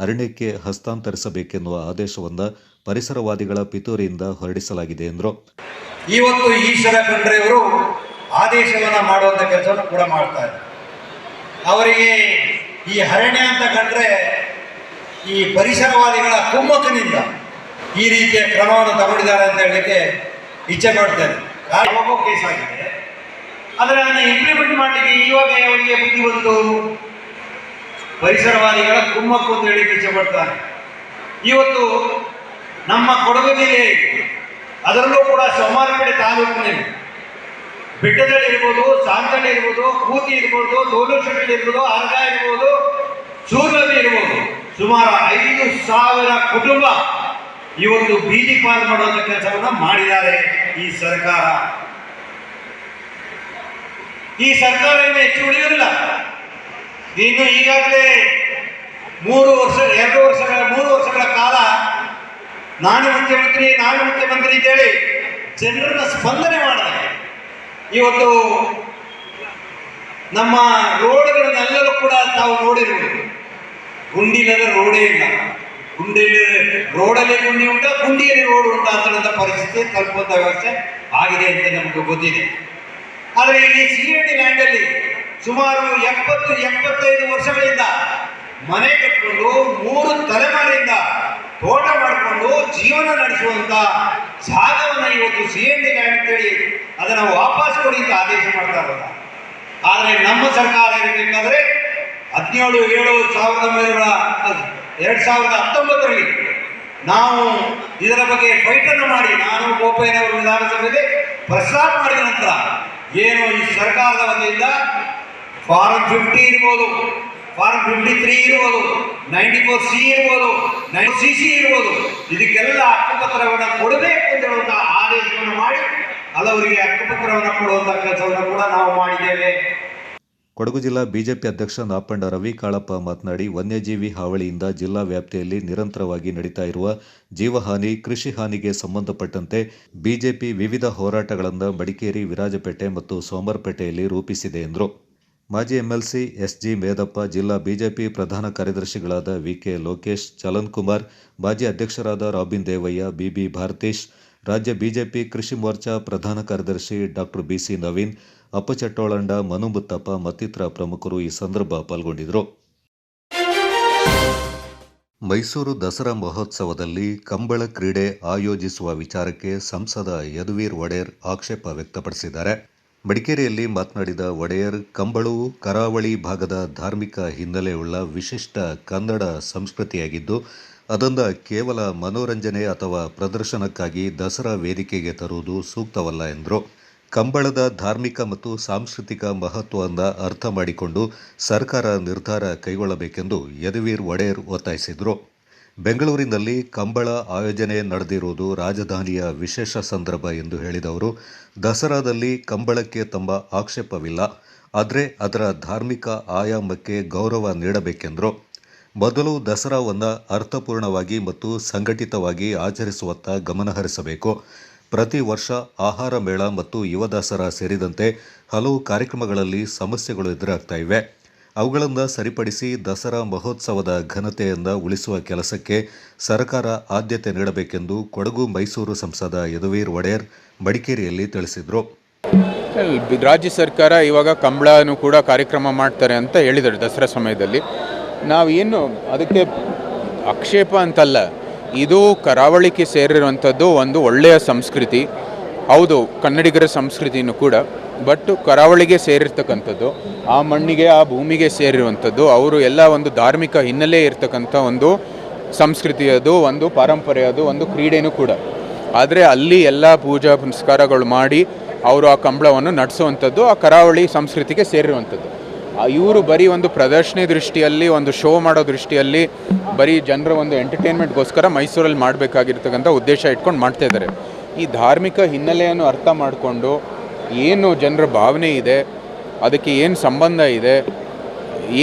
ಅರಣ್ಯಕ್ಕೆ ಹಸ್ತಾಂತರಿಸಬೇಕೆನ್ನುವ ಆದೇಶವನ್ನು ಪರಿಸರವಾದಿಗಳ ಪಿತೂರಿಯಿಂದ ಹೊರಡಿಸಲಾಗಿದೆ ಎಂದರು. ಇವತ್ತು ಈಶ್ವರ ಖಂಡ್ರೆಯವರು ಆದೇಶವನ್ನು ಮಾಡುವಂಥ ಕೆಲಸವನ್ನು ಕೂಡ ಮಾಡ್ತಾರೆ. ಅವರಿಗೆ ಈ ಅರಣ್ಯ ಅಂತ ಕಂಡ್ರೆ ಈ ಪರಿಸರವಾದಿಗಳ ಕುಮ್ಮಕ್ಕಿನಿಂದ ಈ ರೀತಿಯ ಕ್ರಮವನ್ನು ತಗೊಂಡಿದ್ದಾರೆ ಅಂತ ಹೇಳಲಿಕ್ಕೆ ಇಚ್ಛೆ ಪಡ್ತೇನೆ. ಹೋಗೋ ಕೇಸ್ ಆಗಿದೆ, ಆದರೆ ಅದನ್ನು ಇಂಪ್ಲಿಮೆಂಟ್ ಮಾಡಲಿಕ್ಕೆ ಇವಾಗ ಅವರಿಗೆ ಬುದ್ಧಿ ಬಂತು. ಪರಿಸರವಾದಿಗಳ ಕುಮ್ಮಕ್ಕು ಅಂತ ಹೇಳಿಕ್ಕೆ ಇಚ್ಛೆ ಪಡ್ತಾರೆ. ಇವತ್ತು ನಮ್ಮ ಕೊಡಗು ಜಿಲ್ಲೆ, ಅದರಲ್ಲೂ ಕೂಡ ಸೋಮಾರಪೇಟೆ ತಾಲೂಕಿನಲ್ಲಿ ಬೆಟ್ಟದಲ್ಲಿ ಇರ್ಬೋದು, ಸಾಂತಳ್ಳಿ ಇರ್ಬೋದು, ಕೂತಿ ಇರ್ಬೋದು, ದೋಲುಶೆಟ್ಟಿ ಇರ್ಬೋದು, ಅರ್ಗ ಇರ್ಬೋದು, ಸೂರ್ನದಿ ಇರ್ಬೋದು, ಸುಮಾರು 5,000 ಕುಟುಂಬ ಇವತ್ತು ಬೀದಿ ಪಾಲು ಮಾಡುವಂಥ ಕೆಲಸವನ್ನು ಮಾಡಿದ್ದಾರೆ ಈ ಸರ್ಕಾರ. ಈ ಸರ್ಕಾರ ಏನು ಹೆಚ್ಚು ಉಳಿಯೋದಿಲ್ಲ. ಇನ್ನು ಈಗಾಗಲೇ 3 ವರ್ಷಗಳ ಕಾಲ ನಾನು ಮುಖ್ಯಮಂತ್ರಿ ಅಂತೇಳಿ ಜನರನ್ನ ಸ್ಪಂದನೆ ಮಾಡಿದೆ. ಇವತ್ತು ನಮ್ಮ ರೋಡ್ಗಳನ್ನೆಲ್ಲರೂ ಕೂಡ ತಾವು ನೋಡಿರ್ಬೋದು, ಗುಂಡಿಲ್ಲದ ರೋಡೇ ಇಲ್ಲ. ರೋಡಲ್ಲಿ ಗುಂಡಿ ಉಂಟಾ, ಗುಂಡಿಯಲ್ಲಿ ರೋಡ್ ಉಂಟಾ ಅಂತ ಪರಿಸ್ಥಿತಿ ತಲುಪುವಂಥ ವ್ಯವಸ್ಥೆ ಆಗಿದೆ ಅಂತ ನಮಗೆ ಗೊತ್ತಿದೆ. ಆದರೆ ಈ CND ಲ್ಯಾಂಡಲ್ಲಿ ಸುಮಾರು 70-75 ವರ್ಷಗಳಿಂದ ಮನೆ ಕಟ್ಟಿಕೊಂಡು 3 ತಲೆಮಾರಿಯಿಂದ ತೋಟ ಮಾಡಿಕೊಂಡು ಜೀವನ ನಡೆಸುವಂಥ ಜಾಗವನ್ನು ಇವತ್ತು CND ಲ್ಯಾಂಡ್ ಅಂತೇಳಿ ಅದನ್ನು ವಾಪಸ್ ಕೊಡಿ ಅಂತ ಆದೇಶ ಮಾಡ್ತಾ ಇರೋಲ್ಲ. ಆದರೆ ನಮ್ಮ ಸರ್ಕಾರ ಇರಬೇಕಾದ್ರೆ 17/7/2019ರಲ್ಲಿ ನಾವು ಇದರ ಬಗ್ಗೆ ಫೈಟನ್ನು ಮಾಡಿ ನಾನು ಬೋಪಯ್ಯನವರು ವಿಧಾನಸಭೆಯಲ್ಲಿ ಪ್ರಸ್ತಾಪ ಮಾಡಿದ ನಂತರ ಏನು ಈ ಸರ್ಕಾರದ ವತಿಯಿಂದ ಫಾರಂ 50 ಇರ್ಬೋದು, ಫಾರಂ 53 ಇರ್ಬೋದು, 94C ಇರ್ಬೋದು, 90CC ಇರ್ಬೋದು, ಇದಕ್ಕೆಲ್ಲ ಹಕ್ಕುಪತ್ರವನ್ನು ಕೊಡಬೇಕು ಅಂತ ಹೇಳುವಂಥ ಆದೇಶವನ್ನು ಮಾಡಿ ಹಲವರಿಗೆ ಹಕ್ಕುಪತ್ರವನ್ನು ಕೊಡುವಂಥ ಕೆಲಸವನ್ನು ಕೂಡ ನಾವು ಮಾಡಿದ್ದೇವೆ. ಕೊಡಗು ಜಿಲ್ಲಾ ಬಿಜೆಪಿ ಅಧ್ಯಕ್ಷ ನಾಪಂಡ ರವಿ ಕಾಳಪ್ಪ ಮಾತನಾಡಿ, ವನ್ಯಜೀವಿ ಹಾವಳಿಯಿಂದ ಜಿಲ್ಲಾ ವ್ಯಾಪ್ತಿಯಲ್ಲಿ ನಿರಂತರವಾಗಿ ನಡೀತಾ ಇರುವ ಜೀವಹಾನಿ, ಕೃಷಿ ಹಾನಿಗೆ ಸಂಬಂಧಪಟ್ಟಂತೆ ಬಿಜೆಪಿ ವಿವಿಧ ಹೋರಾಟಗಳನ್ನು ಮಡಿಕೇರಿ, ವಿರಾಜಪೇಟೆ ಮತ್ತು ಸೋಮವಾರಪೇಟೆಯಲ್ಲಿ ರೂಪಿಸಿದೆ ಎಂದರು. ಮಾಜಿ ಎಂಎಲ್ಸಿ ಎಸ್ಜಿ ಮೇದಪ್ಪ, ಜಿಲ್ಲಾ ಬಿಜೆಪಿ ಪ್ರಧಾನ ಕಾರ್ಯದರ್ಶಿಗಳಾದ ವಿಕೆ ಲೋಕೇಶ್, ಚಲನ್ ಕುಮಾರ್, ಮಾಜಿ ಅಧ್ಯಕ್ಷರಾದ ರಾಬಿನ್ ದೇವಯ್ಯ, ಬಿಬಿ ಭಾರತೀಶ್, ರಾಜ್ಯ ಬಿಜೆಪಿ ಕೃಷಿ ಮೋರ್ಚಾ ಪ್ರಧಾನ ಕಾರ್ಯದರ್ಶಿ ಡಾಕ್ಟರ್ ಬಿಸಿ ನವೀನ್, ಅಪ್ಪಚಟ್ಟೋಳಂಡ, ಮನು ಮುತ್ತಪ್ಪ ಮತ್ತಿತರ ಪ್ರಮುಖರು ಈ ಸಂದರ್ಭ ಪಾಲ್ಗೊಂಡಿದ್ದರು. ಮೈಸೂರು ದಸರಾ ಮಹೋತ್ಸವದಲ್ಲಿ ಕಂಬಳ ಕ್ರೀಡೆ ಆಯೋಜಿಸುವ ವಿಚಾರಕ್ಕೆ ಸಂಸದ ಯದುವೀರ್ ಒಡೆಯರ್ ಆಕ್ಷೇಪ ವ್ಯಕ್ತಪಡಿಸಿದ್ದಾರೆ. ಮಡಿಕೇರಿಯಲ್ಲಿ ಮಾತನಾಡಿದ ಒಡೆಯರ್, ಕಂಬಳವು ಕರಾವಳಿ ಭಾಗದ ಧಾರ್ಮಿಕ ಹಿನ್ನೆಲೆಯುಳ್ಳ ವಿಶಿಷ್ಟ ಕನ್ನಡ ಸಂಸ್ಕೃತಿಯಾಗಿದ್ದು, ಅದನ್ನು ಕೇವಲ ಮನೋರಂಜನೆ ಅಥವಾ ಪ್ರದರ್ಶನಕ್ಕಾಗಿ ದಸರಾ ವೇದಿಕೆಗೆ ತರುವುದು ಸೂಕ್ತವಲ್ಲ ಎಂದರು. ಕಂಬಳದ ಧಾರ್ಮಿಕ ಮತ್ತು ಸಾಂಸ್ಕೃತಿಕ ಮಹತ್ವವನ್ನು ಅರ್ಥ ಮಾಡಿಕೊಂಡು ಸರ್ಕಾರ ನಿರ್ಧಾರ ಕೈಗೊಳ್ಳಬೇಕೆಂದು ಯದುವೀರ್ ಒಡೆಯರ್ ಒತ್ತಾಯಿಸಿದರು. ಬೆಂಗಳೂರಿನಲ್ಲಿ ಕಂಬಳ ಆಯೋಜನೆ ನಡೆದಿರುವುದು ರಾಜಧಾನಿಯ ವಿಶೇಷ ಸಂದರ್ಭ ಎಂದು ಹೇಳಿದವರು, ದಸರಾದಲ್ಲಿ ಕಂಬಳಕ್ಕೆ ತಮ್ಮ ಆಕ್ಷೇಪವಿಲ್ಲ, ಆದರೆ ಅದರ ಧಾರ್ಮಿಕ ಆಯಾಮಕ್ಕೆ ಗೌರವ ನೀಡಬೇಕೆಂದರು. ಮೊದಲು ದಸರಾವನ್ನು ಅರ್ಥಪೂರ್ಣವಾಗಿ ಮತ್ತು ಸಂಘಟಿತವಾಗಿ ಆಚರಿಸುವತ್ತ ಗಮನಹರಿಸಬೇಕು. ಪ್ರತಿ ವರ್ಷ ಆಹಾರ ಮೇಳ ಮತ್ತು ಯುವ ದಸರಾ ಸೇರಿದಂತೆ ಹಲವು ಕಾರ್ಯಕ್ರಮಗಳಲ್ಲಿ ಸಮಸ್ಯೆಗಳು ಎದುರಾಗ್ತಾ ಇವೆ. ಅವುಗಳನ್ನು ಸರಿಪಡಿಸಿ ದಸರಾ ಮಹೋತ್ಸವದ ಘನತೆಯನ್ನು ಉಳಿಸುವ ಕೆಲಸಕ್ಕೆ ಸರ್ಕಾರ ಆದ್ಯತೆ ನೀಡಬೇಕೆಂದು ಕೊಡಗು ಮೈಸೂರು ಸಂಸದ ಯದುವೀರ್ ಒಡೆಯರ್ ಮಡಿಕೇರಿಯಲ್ಲಿ ತಿಳಿಸಿದರು. ರಾಜ್ಯ ಸರ್ಕಾರ ಇವಾಗ ಕಂಬಳನೂ ಕೂಡ ಕಾರ್ಯಕ್ರಮ ಮಾಡ್ತಾರೆ ಅಂತ ಹೇಳಿದ್ದಾರೆ ದಸರಾ ಸಮಯದಲ್ಲಿ. ನಾವೇನು ಅದಕ್ಕೆ ಆಕ್ಷೇಪ ಅಂತಲ್ಲ, ಇದು ಕರಾವಳಿಗೆ ಸೇರಿರುವಂಥದ್ದು ಒಂದು ಒಳ್ಳೆಯ ಸಂಸ್ಕೃತಿ. ಹೌದು, ಕನ್ನಡಿಗರ ಸಂಸ್ಕೃತಿನೂ ಕೂಡ, ಬಟ್ ಕರಾವಳಿಗೆ ಸೇರಿರ್ತಕ್ಕಂಥದ್ದು, ಆ ಮಣ್ಣಿಗೆ ಆ ಭೂಮಿಗೆ ಸೇರಿರುವಂಥದ್ದು, ಅವರು ಎಲ್ಲ ಒಂದು ಧಾರ್ಮಿಕ ಹಿನ್ನೆಲೆ ಇರ್ತಕ್ಕಂಥ ಒಂದು ಸಂಸ್ಕೃತಿ, ಅದು ಒಂದು ಪಾರಂಪರೆ, ಅದು ಒಂದು ಕ್ರೀಡೆನೂ ಕೂಡ. ಆದರೆ ಅಲ್ಲಿ ಎಲ್ಲ ಪೂಜಾ ಪುನಸ್ಕಾರಗಳು ಮಾಡಿ ಅವರು ಆ ಕಂಬಳವನ್ನು ನಡೆಸುವಂಥದ್ದು ಆ ಕರಾವಳಿ ಸಂಸ್ಕೃತಿಗೆ ಸೇರಿರುವಂಥದ್ದು. ಇವರು ಬರೀ ಒಂದು ಪ್ರದರ್ಶನ ದೃಷ್ಟಿಯಲ್ಲಿ, ಒಂದು ಶೋ ಮಾಡೋ ದೃಷ್ಟಿಯಲ್ಲಿ, ಬರೀ ಜನರ ಒಂದು ಎಂಟರ್ಟೈನ್ಮೆಂಟ್ಗೋಸ್ಕರ ಮೈಸೂರಲ್ಲಿ ಮಾಡಬೇಕಾಗಿರ್ತಕ್ಕಂಥ ಉದ್ದೇಶ ಇಟ್ಕೊಂಡು ಮಾಡ್ತಾಯಿದ್ದಾರೆ. ಈ ಧಾರ್ಮಿಕ ಹಿನ್ನೆಲೆಯನ್ನು ಅರ್ಥ ಮಾಡಿಕೊಂಡು ಏನು ಜನರ ಭಾವನೆ ಇದೆ, ಅದಕ್ಕೆ ಏನು ಸಂಬಂಧ ಇದೆ,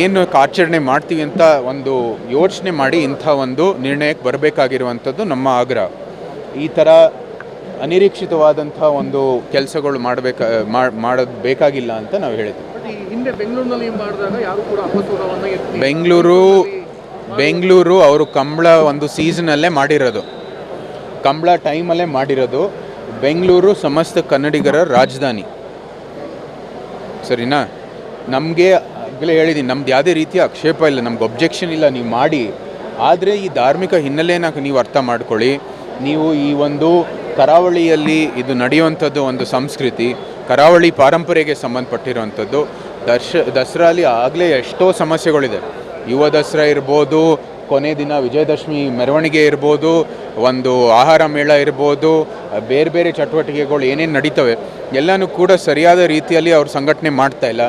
ಏನು ಆಚರಣೆ ಮಾಡ್ತೀವಿ ಅಂತ ಒಂದು ಯೋಚನೆ ಮಾಡಿ ಇಂಥ ಒಂದು ನಿರ್ಣಯಕ್ಕೆ ಬರಬೇಕಾಗಿರುವಂಥದ್ದು ನಮ್ಮ ಆಗ್ರಹ. ಈ ಥರ ಅನಿರೀಕ್ಷಿತವಾದಂಥ ಒಂದು ಕೆಲಸಗಳು ಮಾಡೋದು ಬೇಕಾಗಿಲ್ಲ ಅಂತ ನಾವು ಹೇಳ್ತೀವಿ. ಹಿಂದೆ ಬೆಂಗಳೂರಿನಲ್ಲಿ ಮಾಡಿದಾಗ ಯಾರು ಕೂಡ ಅಪಸ್ವರವನ್ನು ಬೆಂಗಳೂರು ಅವರು ಕಂಬಳ ಒಂದು ಸೀಸನಲ್ಲೇ ಮಾಡಿರೋದು, ಕಂಬಳ ಟೈಮಲ್ಲೇ ಮಾಡಿರೋದು. ಬೆಂಗಳೂರು ಸಮಸ್ತ ಕನ್ನಡಿಗರ ರಾಜಧಾನಿ, ಸರಿನಾ? ನಮಗೆ ಆಗಲೇ ಹೇಳಿದ್ದೀನಿ, ನಮ್ದು ಯಾವುದೇ ರೀತಿಯ ಆಕ್ಷೇಪ ಇಲ್ಲ, ನಮ್ಗೆ ಒಬ್ಜೆಕ್ಷನ್ ಇಲ್ಲ, ನೀವು ಮಾಡಿ. ಆದರೆ ಈ ಧಾರ್ಮಿಕ ಹಿನ್ನೆಲೆನ ನೀವು ಅರ್ಥ ಮಾಡ್ಕೊಳ್ಳಿ. ನೀವು ಈ ಒಂದು ಕರಾವಳಿಯಲ್ಲಿ ಇದು ನಡೆಯುವಂಥದ್ದು ಒಂದು ಸಂಸ್ಕೃತಿ, ಕರಾವಳಿ ಪಾರಂಪರೆಗೆ ಸಂಬಂಧಪಟ್ಟಿರುವಂಥದ್ದು. ದಸರಾಲಿ ಆಗಲೇ ಎಷ್ಟೋ ಸಮಸ್ಯೆಗಳಿದೆ. ಯುವ ದಸರಾ ಇರ್ಬೋದು, ಕೊನೆ ದಿನ ವಿಜಯದಶಮಿ ಮೆರವಣಿಗೆ ಇರ್ಬೋದು, ಒಂದು ಆಹಾರ ಮೇಳ ಇರ್ಬೋದು, ಬೇರೆ ಬೇರೆ ಚಟುವಟಿಕೆಗಳು ಏನೇನು ನಡೀತವೆ ಎಲ್ಲನೂ ಕೂಡ ಸರಿಯಾದ ರೀತಿಯಲ್ಲಿ ಅವ್ರು ಸಂಘಟನೆ ಮಾಡ್ತಾಯಿಲ್ಲ.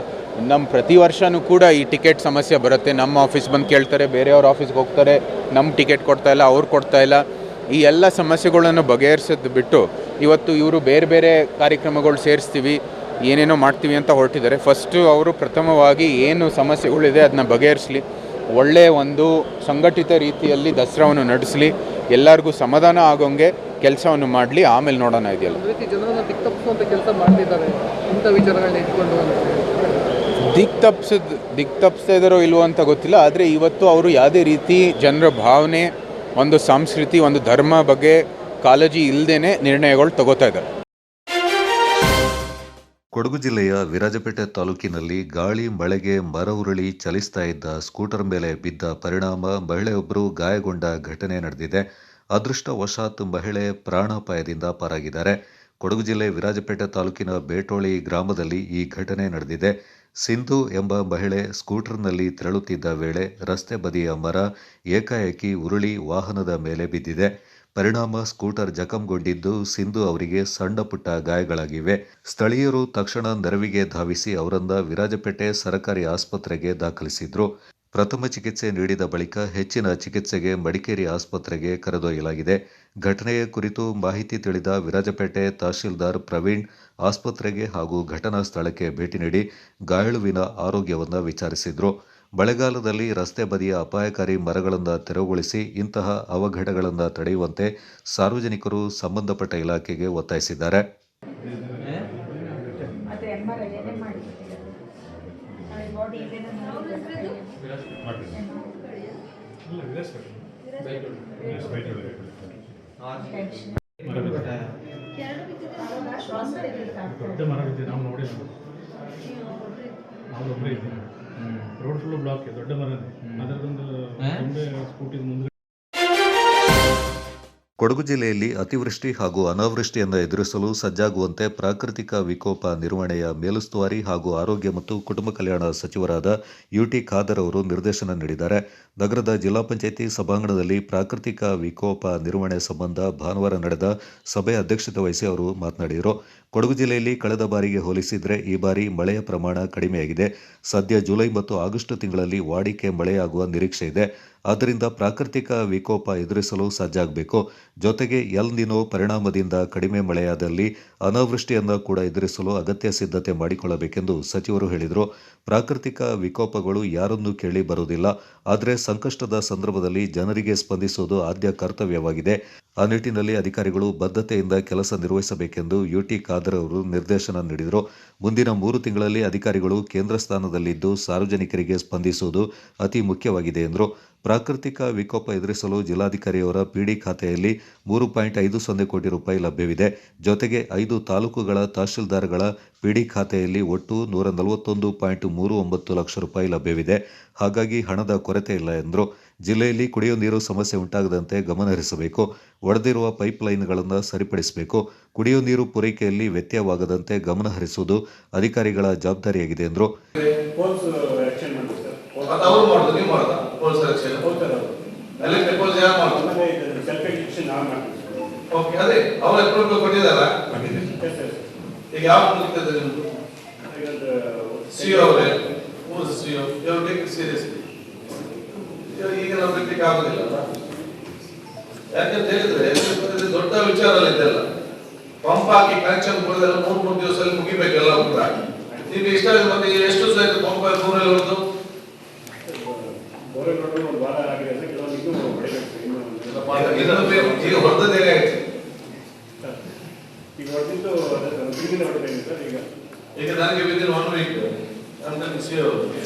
ನಮ್ಮ ಪ್ರತಿ ವರ್ಷವೂ ಕೂಡ ಈ ಟಿಕೆಟ್ ಸಮಸ್ಯೆ ಬರುತ್ತೆ. ನಮ್ಮ ಆಫೀಸ್ ಬಂದು ಕೇಳ್ತಾರೆ, ಬೇರೆಯವ್ರ ಆಫೀಸ್ಗೆ ಹೋಗ್ತಾರೆ, ನಮ್ಮ ಟಿಕೆಟ್ ಕೊಡ್ತಾಯಿಲ್ಲ, ಅವ್ರು ಕೊಡ್ತಾಯಿಲ್ಲ. ಈ ಎಲ್ಲ ಸಮಸ್ಯೆಗಳನ್ನು ಬಗೆಹರಿಸೋದು ಬಿಟ್ಟು ಇವತ್ತು ಇವರು ಬೇರೆ ಬೇರೆ ಕಾರ್ಯಕ್ರಮಗಳು ಸೇರಿಸ್ತೀವಿ, ಏನೇನೋ ಮಾಡ್ತೀವಿ ಅಂತ ಹೊರಟಿದ್ದಾರೆ. ಫಸ್ಟು ಅವರು ಪ್ರಥಮವಾಗಿ ಏನು ಸಮಸ್ಯೆಗಳಿದೆ ಅದನ್ನ ಬಗೆಹರಿಸಲಿ, ಒಳ್ಳೆಯ ಒಂದು ಸಂಘಟಿತ ರೀತಿಯಲ್ಲಿ ದಸರಾವನ್ನು ನಡೆಸಲಿ, ಎಲ್ಲರಿಗೂ ಸಮಾಧಾನ ಆಗೋಂಗೆ ಕೆಲಸವನ್ನು ಮಾಡಲಿ, ಆಮೇಲೆ ನೋಡೋಣ. ಇದೆಯಲ್ಲ ಜನರನ್ನು ದಿಕ್ತಪ್ಪಿಸುವಂಥ ಕೆಲಸ ಮಾಡ್ತಿದ್ದಾರೆ ಇಂಥ ವಿಚಾರಗಳನ್ನ ಇಟ್ಕೊಂಡು. ದಿಕ್ತಪ್ಪಿಸ್ತಾ ಇದ್ದಾರೋ ಇಲ್ವೋ ಅಂತ ಗೊತ್ತಿಲ್ಲ. ಆದರೆ ಇವತ್ತು ಅವರು ಯಾವುದೇ ರೀತಿ ಜನರ ಭಾವನೆ, ಒಂದು ಸಂಸ್ಕೃತಿ, ಒಂದು ಧರ್ಮ ಬಗ್ಗೆ ಕಾಳಜಿ ಇಲ್ಲದೇ ನಿರ್ಣಯಗಳು ತಗೋತಾ ಇದ್ದಾರೆ. ಕೊಡಗು ಜಿಲ್ಲೆಯ ವಿರಾಜಪೇಟೆ ತಾಲೂಕಿನಲ್ಲಿ ಗಾಳಿ ಮಳೆಗೆ ಮರ ಉರುಳಿ ಚಲಿಸ್ತಾ ಇದ್ದ ಸ್ಕೂಟರ್ ಮೇಲೆ ಬಿದ್ದ ಪರಿಣಾಮ ಮಹಿಳೆಯೊಬ್ಬರು ಗಾಯಗೊಂಡ ಘಟನೆ ನಡೆದಿದೆ. ಅದೃಷ್ಟವಶಾತ್ ಮಹಿಳೆ ಪ್ರಾಣಾಪಾಯದಿಂದ ಪಾರಾಗಿದ್ದಾರೆ. ಕೊಡಗು ಜಿಲ್ಲೆ ವಿರಾಜಪೇಟೆ ತಾಲೂಕಿನ ಬೇಟೋಳಿ ಗ್ರಾಮದಲ್ಲಿ ಈ ಘಟನೆ ನಡೆದಿದೆ. ಸಿಂಧು ಎಂಬ ಮಹಿಳೆ ಸ್ಕೂಟರ್ನಲ್ಲಿ ತೆರಳುತ್ತಿದ್ದ ವೇಳೆ ರಸ್ತೆ ಬದಿಯ ಮರ ಏಕಾಏಕಿ ಉರುಳಿ ವಾಹನದ ಮೇಲೆ ಬಿದ್ದಿದೆ. ಪರಿಣಾಮ ಸ್ಕೂಟರ್ ಜಖಂಗೊಂಡಿದ್ದು ಸಿಂಧು ಅವರಿಗೆ ಸಣ್ಣ ಪುಟ್ಟ ಗಾಯಗಳಾಗಿವೆ. ಸ್ಥಳೀಯರು ತಕ್ಷಣ ನೆರವಿಗೆ ಧಾವಿಸಿ ಅವರನ್ನ ವಿರಾಜಪೇಟೆ ಸರ್ಕಾರಿ ಆಸ್ಪತ್ರೆಗೆ ದಾಖಲಿಸಿದ್ರು. ಪ್ರಥಮ ಚಿಕಿತ್ಸೆ ನೀಡಿದ ಬಳಿಕ ಹೆಚ್ಚಿನ ಚಿಕಿತ್ಸೆಗೆ ಮಡಿಕೇರಿ ಆಸ್ಪತ್ರೆಗೆ ಕರೆದೊಯ್ಯಲಾಗಿದೆ. ಘಟನೆಯ ಕುರಿತು ಮಾಹಿತಿ ತಿಳಿದ ವಿರಾಜಪೇಟೆ ತಹಶೀಲ್ದಾರ್ ಪ್ರವೀಣ್ ಆಸ್ಪತ್ರೆಗೆ ಹಾಗೂ ಘಟನಾ ಸ್ಥಳಕ್ಕೆ ಭೇಟಿ ನೀಡಿ ಗಾಯಾಳುವಿನ ಆರೋಗ್ಯವನ್ನು ವಿಚಾರಿಸಿದ್ರು. ಮಳೆಗಾಲದಲ್ಲಿ ರಸ್ತೆ ಬದಿಯ ಅಪಾಯಕಾರಿ ಮರಗಳನ್ನು ತೆರವುಗೊಳಿಸಿ ಇಂತಹ ಅವಘಡಗಳನ್ನು ತಡೆಯುವಂತೆ ಸಾರ್ವಜನಿಕರು ಸಂಬಂಧಪಟ್ಟ ಇಲಾಖೆಗೆ ಒತ್ತಾಯಿಸಿದ್ದಾರೆ. ದೊಡ್ಡ ಮರ ಬಿದ್ದಿದೆ, ನಾವು ನೋಡಿ ನಾವು ಒಬ್ಬರೇ ಇದ್ದೀವಿ. ರೋಡ್ ಫುಲ್ಲು ಬ್ಲಾಕ್, ದೊಡ್ಡ ಮರನೇ. ಅದರದೊಂದು ಸ್ಕೂಟಿ ಮುಂದೆ. ಕೊಡಗು ಜಿಲ್ಲೆಯಲ್ಲಿ ಅತಿವೃಷ್ಟಿ ಹಾಗೂ ಅನಾವೃಷ್ಟಿಯನ್ನು ಎದುರಿಸಲು ಸಜ್ಜಾಗುವಂತೆ ಪ್ರಾಕೃತಿಕ ವಿಕೋಪ ನಿರ್ವಹಣೆಯ ಮೇಲುಸ್ತುವಾರಿ ಹಾಗೂ ಆರೋಗ್ಯ ಮತ್ತು ಕುಟುಂಬ ಕಲ್ಯಾಣ ಸಚಿವರಾದ ಯುಟಿ ಖಾದರ್ ಅವರು ನಿರ್ದೇಶನ ನೀಡಿದ್ದಾರೆ. ನಗರದ ಜಿಲ್ಲಾ ಪಂಚಾಯಿತಿ ಸಭಾಂಗಣದಲ್ಲಿ ಪ್ರಾಕೃತಿಕ ವಿಕೋಪ ನಿರ್ವಹಣೆ ಸಂಬಂಧ ಭಾನುವಾರ ನಡೆದ ಸಭೆ ಅಧ್ಯಕ್ಷತೆ ವಹಿಸಿ ಅವರು ಮಾತನಾಡಿದರು. ಕೊಡಗು ಜಿಲ್ಲೆಯಲ್ಲಿ ಕಳೆದ ಬಾರಿಗೆ ಹೋಲಿಸಿದರೆ ಈ ಬಾರಿ ಮಳೆಯ ಪ್ರಮಾಣ ಕಡಿಮೆಯಾಗಿದೆ. ಸದ್ಯ ಜುಲೈ ಮತ್ತು ಆಗಸ್ಟ್ ತಿಂಗಳಲ್ಲಿ ವಾಡಿಕೆ ಮಳೆಯಾಗುವ ನಿರೀಕ್ಷೆ ಇದೆ. ಆದ್ದರಿಂದ ಪ್ರಾಕೃತಿಕ ವಿಕೋಪ ಎದುರಿಸಲು ಸಜ್ಜಾಗಬೇಕು. ಜೊತೆಗೆ ಎಲ್ ನಿನೋ ಪರಿಣಾಮದಿಂದ ಕಡಿಮೆ ಮಳೆಯಾದಲ್ಲಿ ಅನಾವೃಷ್ಟಿಯನ್ನು ಕೂಡ ಎದುರಿಸಲು ಅಗತ್ಯ ಸಿದ್ಧತೆ ಮಾಡಿಕೊಳ್ಳಬೇಕೆಂದು ಸಚಿವರು ಹೇಳಿದರು. ಪ್ರಾಕೃತಿಕ ವಿಕೋಪಗಳು ಯಾರನ್ನೂ ಕೇಳಿ ಬರುವುದಿಲ್ಲ. ಆದರೆ ಸಂಕಷ್ಟದ ಸಂದರ್ಭದಲ್ಲಿ ಜನರಿಗೆ ಸ್ಪಂದಿಸುವುದು ಆದ್ಯ ಕರ್ತವ್ಯವಾಗಿದೆ. ಆ ನಿಟ್ಟಿನಲ್ಲಿ ಅಧಿಕಾರಿಗಳು ಬದ್ಧತೆಯಿಂದ ಕೆಲಸ ನಿರ್ವಹಿಸಬೇಕೆಂದು ಯುಟಿ ಖಾದರ್ ಅವರು ನಿರ್ದೇಶನ ನೀಡಿದರು. ಮುಂದಿನ 3 ತಿಂಗಳಲ್ಲಿ ಅಧಿಕಾರಿಗಳು ಕೇಂದ್ರ ಸ್ಥಾನದಲ್ಲಿದ್ದು ಸಾರ್ವಜನಿಕರಿಗೆ ಸ್ಪಂದಿಸುವುದು ಅತಿ ಮುಖ್ಯವಾಗಿದೆ ಎಂದರು. ಪ್ರಾಕೃತಿಕ ವಿಕೋಪ ಎದುರಿಸಲು ಜಿಲ್ಲಾಧಿಕಾರಿಯವರ ಪಿಡಿ ಖಾತೆಯಲ್ಲಿ 3.50 ಕೋಟಿ ರೂಪಾಯಿ ಲಭ್ಯವಿದೆ. ಜೊತೆಗೆ 5 ತಾಲೂಕುಗಳ ತಹಶೀಲ್ದಾರ್ಗಳ ಪಿಡಿ ಖಾತೆಯಲ್ಲಿ ಒಟ್ಟು 141.39 ಲಕ್ಷ ರೂಪಾಯಿ ಲಭ್ಯವಿದೆ. ಹಾಗಾಗಿ ಹಣದ ಕೊರತೆ ಇಲ್ಲ ಎಂದರು. ಜಿಲ್ಲೆಯಲ್ಲಿ ಕುಡಿಯುವ ನೀರು ಸಮಸ್ಯೆ ಉಂಟಾಗದಂತೆ ಗಮನಹರಿಸಬೇಕು. ಒಡೆದಿರುವ ಪೈಪ್ಲೈನ್ಗಳನ್ನು ಸರಿಪಡಿಸಬೇಕು. ಕುಡಿಯುವ ನೀರು ಪೂರೈಕೆಯಲ್ಲಿ ವ್ಯತ್ಯಯವಾಗದಂತೆ ಗಮನಹರಿಸುವುದು ಅಧಿಕಾರಿಗಳ ಜವಾಬ್ದಾರಿಯಾಗಿದೆ ಎಂದರು. ಈಗ ನಾವು ಬಿಡ್ಲಿಕ್ಕೆ ಆಗುದಿಲ್ಲ. ಯಾಕಂತ ಹೇಳಿದ್ರೆ ದೊಡ್ಡ ವಿಚಾರ ಇದೆಲ್ಲ. ಪಂಪ್ ಹಾಕಿ ಕನೆಕ್ಷನ್ ಕೊಡೋದೆಲ್ಲ 3 ದಿವಸದಲ್ಲಿ ಮುಗಿಬೇಕೆಲ್ಲ ಕೂಡ. ಈಗ ಇಷ್ಟ ಮತ್ತೆ ಎಷ್ಟು ದಿವಸ ಆಯ್ತು ಪಂಪ್ ಬೋರ್ವೆಲ್ ಹೊಡೆದು? ಈಗ ಹೊಡೆದೇ ಆಯ್ತು. ಈಗ ನನಗೆ ವಿದಿನ್ 1 ವೀಕ್